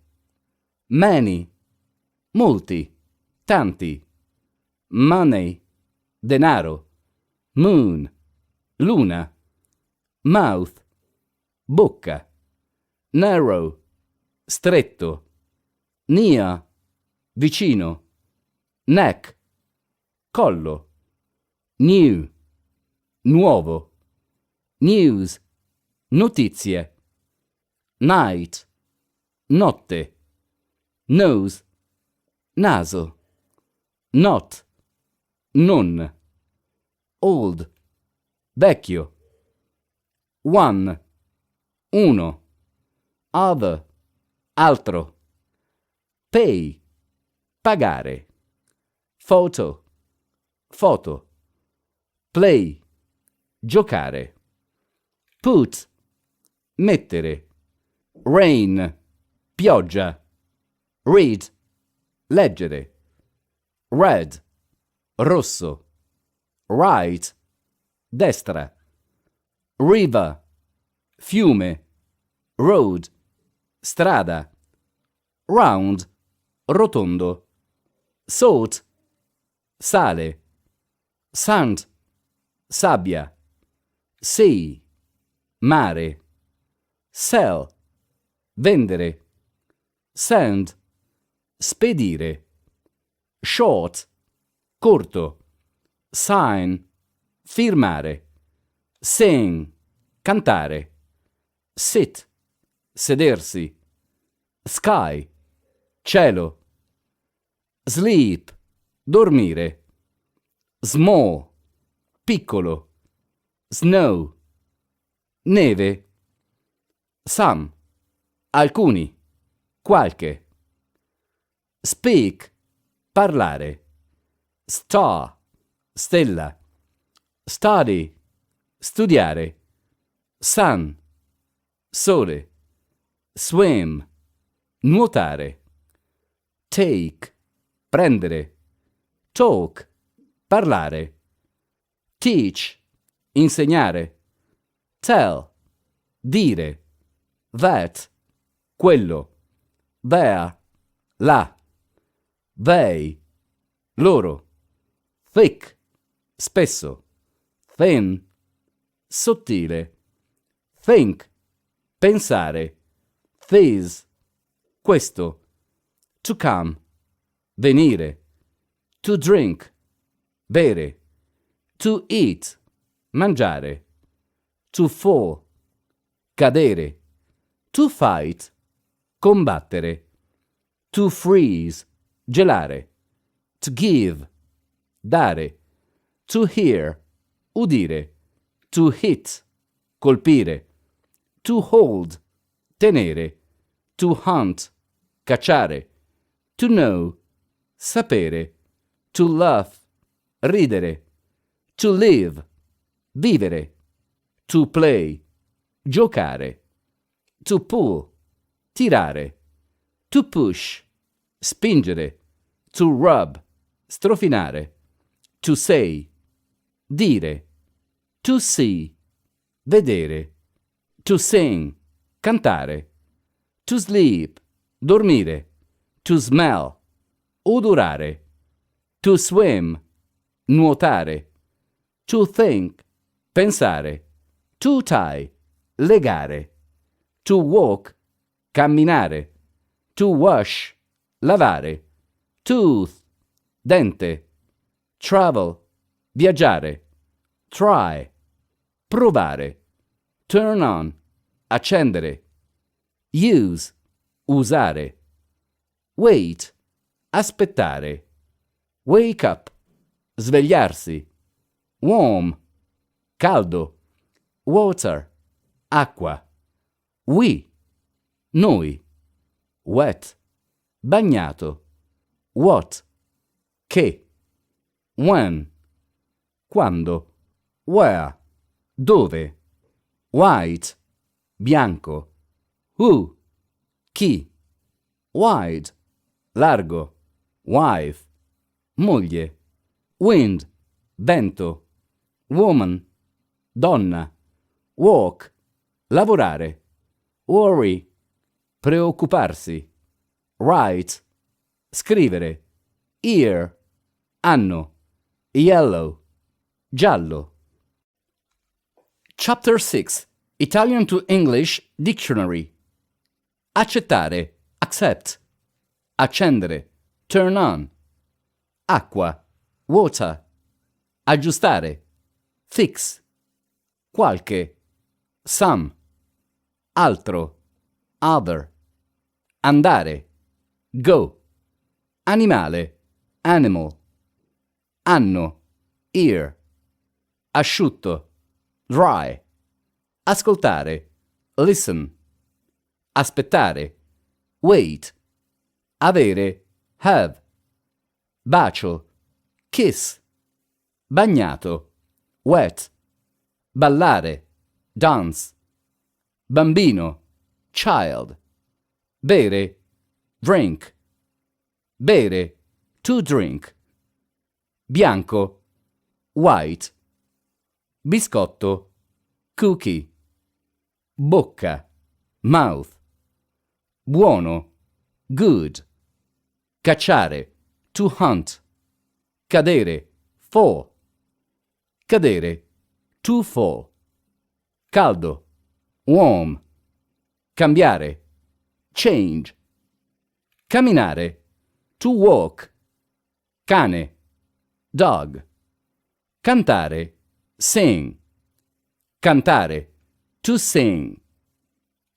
many, molti, tanti, money, denaro, moon, luna, mouth, bocca, narrow, stretto, near, vicino, neck, collo, new, nuovo, news, notizie, night, notte, nose, naso, not, non, old, vecchio, one, uno, other, altro, pay, pagare, photo, foto, play, giocare, put, mettere, rain, pioggia, read, leggere, red, rosso, right, destra, river, fiume, road, strada, round, rotondo, salt, sale, sand, sabbia, sea, mare, sell, vendere, send, spedire, short, corto, sign, firmare, sing, cantare, sit, sedersi, sky, cielo, sleep, dormire, small, piccolo, snow, neve, some, alcuni, qualche, speak, parlare, star, stella, study, studiare, sun, sole, swim, nuotare. Take, prendere. Talk, parlare. Teach, insegnare. Tell, dire. That, quello. There, là. They, loro. Thick, spesso. Thin, sottile. Think, pensare. This, questo. To come, venire. To drink, bere. To eat, mangiare. To fall, cadere. To fight, combattere. To freeze, gelare. To give, dare. To hear, udire. To hit, colpire. To hold, tenere. To hunt, cacciare. To know, sapere. To laugh, ridere. To live, vivere. To play, giocare. To pull, tirare. To push, spingere. To rub, strofinare. To say, dire. To see, vedere. To sing, cantare. To sleep, dormire. To smell, odorare. To swim, nuotare. To think, pensare. To tie, legare. To walk, camminare. To wash, lavare. Tooth, dente. Travel, viaggiare. Try, provare. Turn on, accendere. Use, usare. Wait, aspettare. Wake up, svegliarsi. Warm, caldo. Water, acqua. We, noi. Wet, bagnato. What, che. When, quando. Where, dove. White, bianco. Who, chi. Wide, largo. Wife, moglie. Wind, vento. Woman, donna. Walk, lavorare. Worry, preoccuparsi. Write, scrivere. Ear, anno. Yellow, giallo. Chapter 6. Italian to English Dictionary. Accettare, accept. Accendere, turn on. Acqua, water. Aggiustare, fix. Qualche, some. Altro, other. Andare, go. Animale, animal. Anno, ear. Asciutto, dry. Ascoltare, listen. Aspettare, wait. Avere, have. Bacio, kiss. Bagnato, wet. Ballare, dance. Bambino, child. Bere, drink. Bere, to drink. Bianco, white. Biscotto, cookie. Bocca, mouth. Buono, good. Cacciare, to hunt. Cadere, fall. Cadere, to fall. Caldo, warm. Cambiare, change. Camminare, to walk. Cane, dog. Cantare, sing. Cantare, to sing.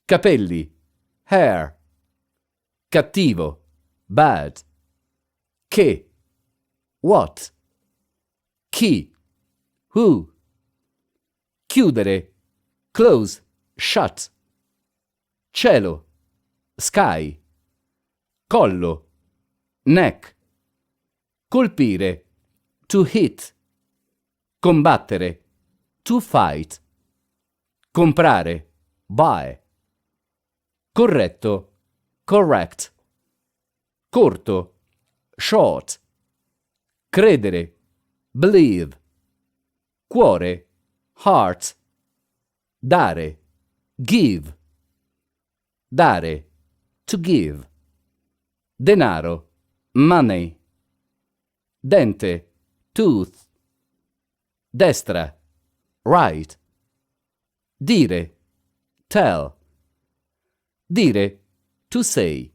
Capelli, hair. Cattivo, bad. Che, what. Chi, who. Chiudere, close, shut. Cielo, sky. Collo, neck. Colpire, to hit. Combattere, to fight. Comprare, buy. corretto, correct, corto, short, credere, believe, cuore, heart, dare, give, dare, to give, denaro, money, dente, tooth, destra, right, dire, tell, dire, to say,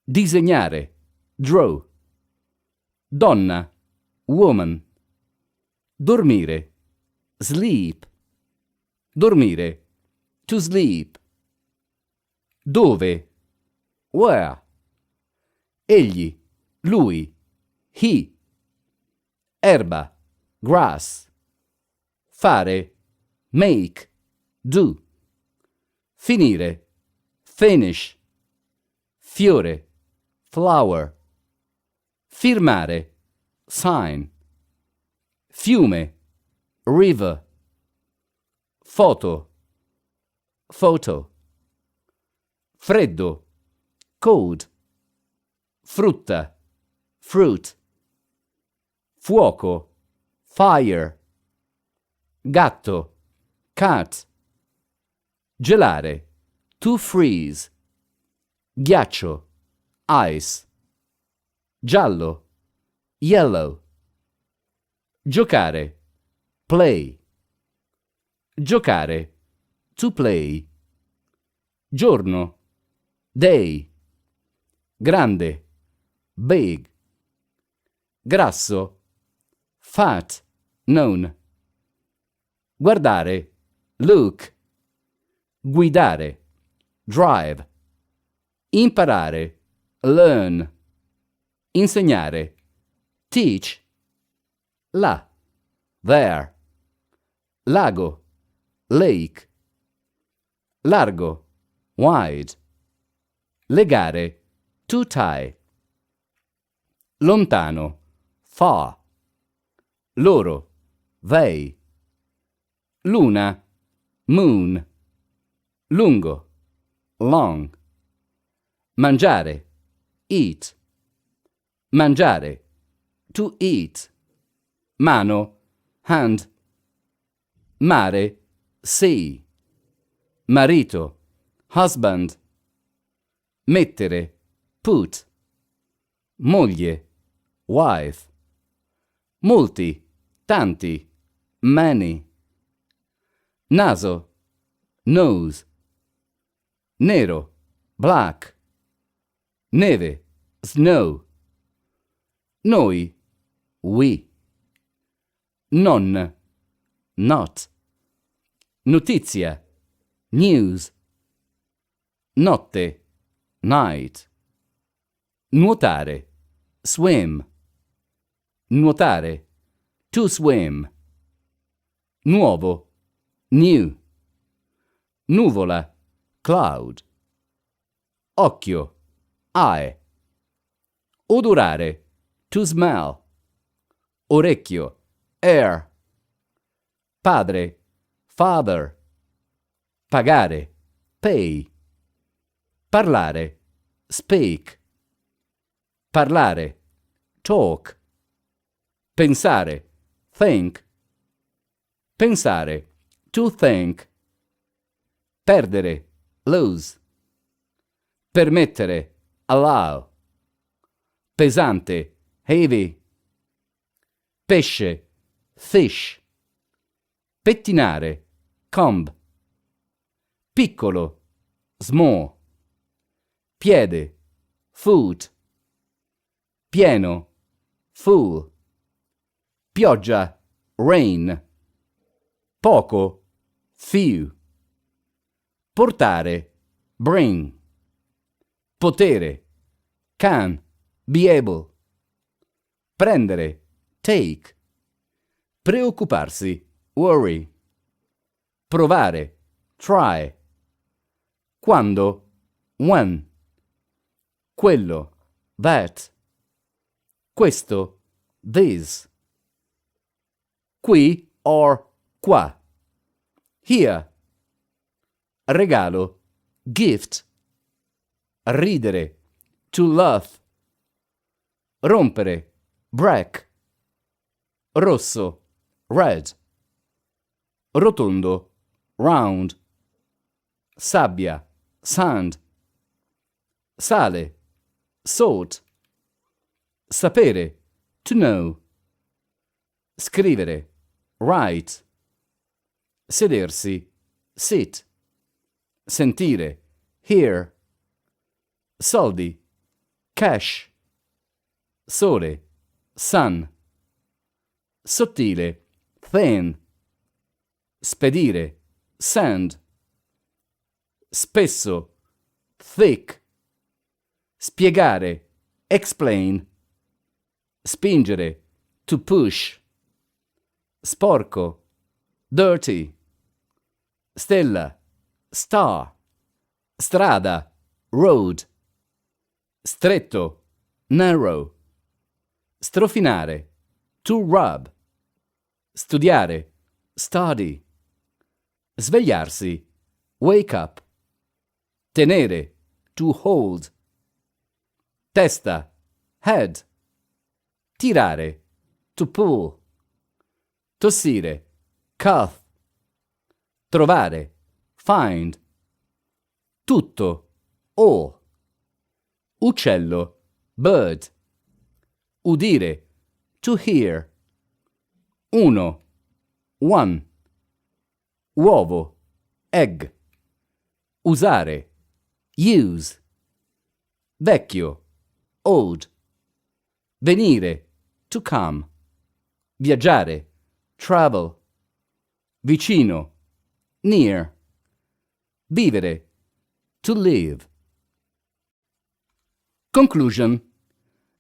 disegnare, draw, donna, woman, dormire, sleep, dormire, to sleep, dove, where, egli, lui, he, erba, grass, fare, make, do, finire, finish, fiore, flower, firmare, sign, fiume, river, foto, photo, freddo, cold, frutta, fruit, fuoco, fire, gatto, cat, gelare, to freeze, ghiaccio, ice, giallo, yellow, giocare, play, giocare, to play, giorno, day, grande, big, grasso, fat, known, guardare, look, guidare, drive, imparare, learn, insegnare, teach, là, there, lago, lake, largo, wide, legare, to tie, lontano, far, loro, they, luna, moon, lungo, long, mangiare, eat, mangiare, to eat, mano, hand, mare, sea, marito, husband, mettere, put, moglie, wife, molti, tanti, many, naso, nose, nero, black, neve, snow, noi, we, non, not, notizia, news, notte, night, nuotare, swim, nuotare, to swim, nuovo, new, nuvola, cloud, occhio, eye, odorare, to smell, orecchio, ear, padre, father, pagare, pay, parlare, speak, parlare, talk, pensare, think, pensare, to think, perdere, lose, permettere, allow, pesante, heavy, pesce, fish, pettinare, comb, piccolo, small, piede, foot, pieno, full, pioggia, rain, poco, few, portare, bring, potere, can, be able, prendere, take, preoccuparsi, worry, provare, try, quando, when, quello, that, questo, this, qui or qua, here, regalo, gift, ridere, to laugh, rompere, break, rosso, red, rotondo, round, sabbia, sand, sale, salt, sapere, to know, scrivere, write, sedersi, sit, sentire, hear, soldi, cash, sole, sun, sottile, thin, spedire, send, spesso, thick, spiegare, explain, spingere, to push, sporco, dirty, stella, star, strada, road, stretto, narrow, strofinare, to rub, studiare, study, svegliarsi, wake up, tenere, to hold, testa, head, tirare, to pull, tossire, cough, trovare, find, tutto, all, uccello, bird, udire, to hear, uno, one, uovo, egg, usare, use, vecchio, old, venire, to come, viaggiare, travel, vicino, near, vivere, to live. Conclusion.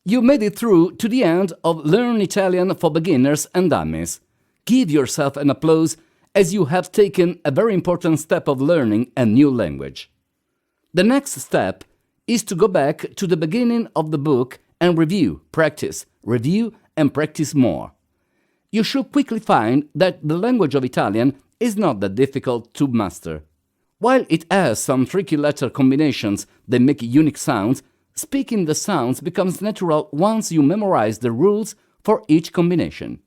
You made it through to the end of Learn Italian for Beginners and Dummies. Give yourself an applause as you have taken a very important step of learning a new language. The next step is to go back to the beginning of the book and review, and practice more. You should quickly find that the language of Italian is not that difficult to master. While it has some tricky letter combinations that make unique sounds, speaking the sounds becomes natural once you memorize the rules for each combination.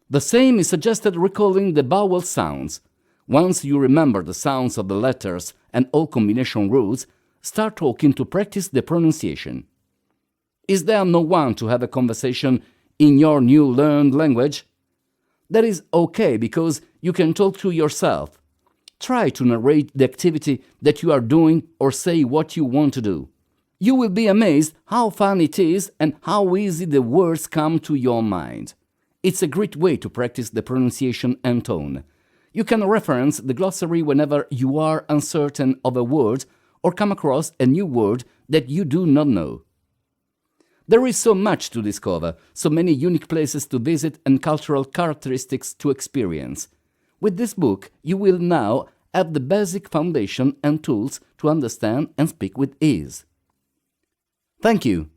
The same is suggested recalling the vowel sounds. Once you remember the sounds of the letters and all combination rules, start talking to practice the pronunciation. Is there no one to have a conversation in your new learned language? That is okay because you can talk to yourself. Try to narrate the activity that you are doing or say what you want to do. You will be amazed how fun it is and how easy the words come to your mind. It's a great way to practice the pronunciation and tone. You can reference the glossary whenever you are uncertain of a word or come across a new word that you do not know. There is so much to discover, so many unique places to visit and cultural characteristics to experience. With this book, you will now have the basic foundation and tools to understand and speak with ease. Thank you.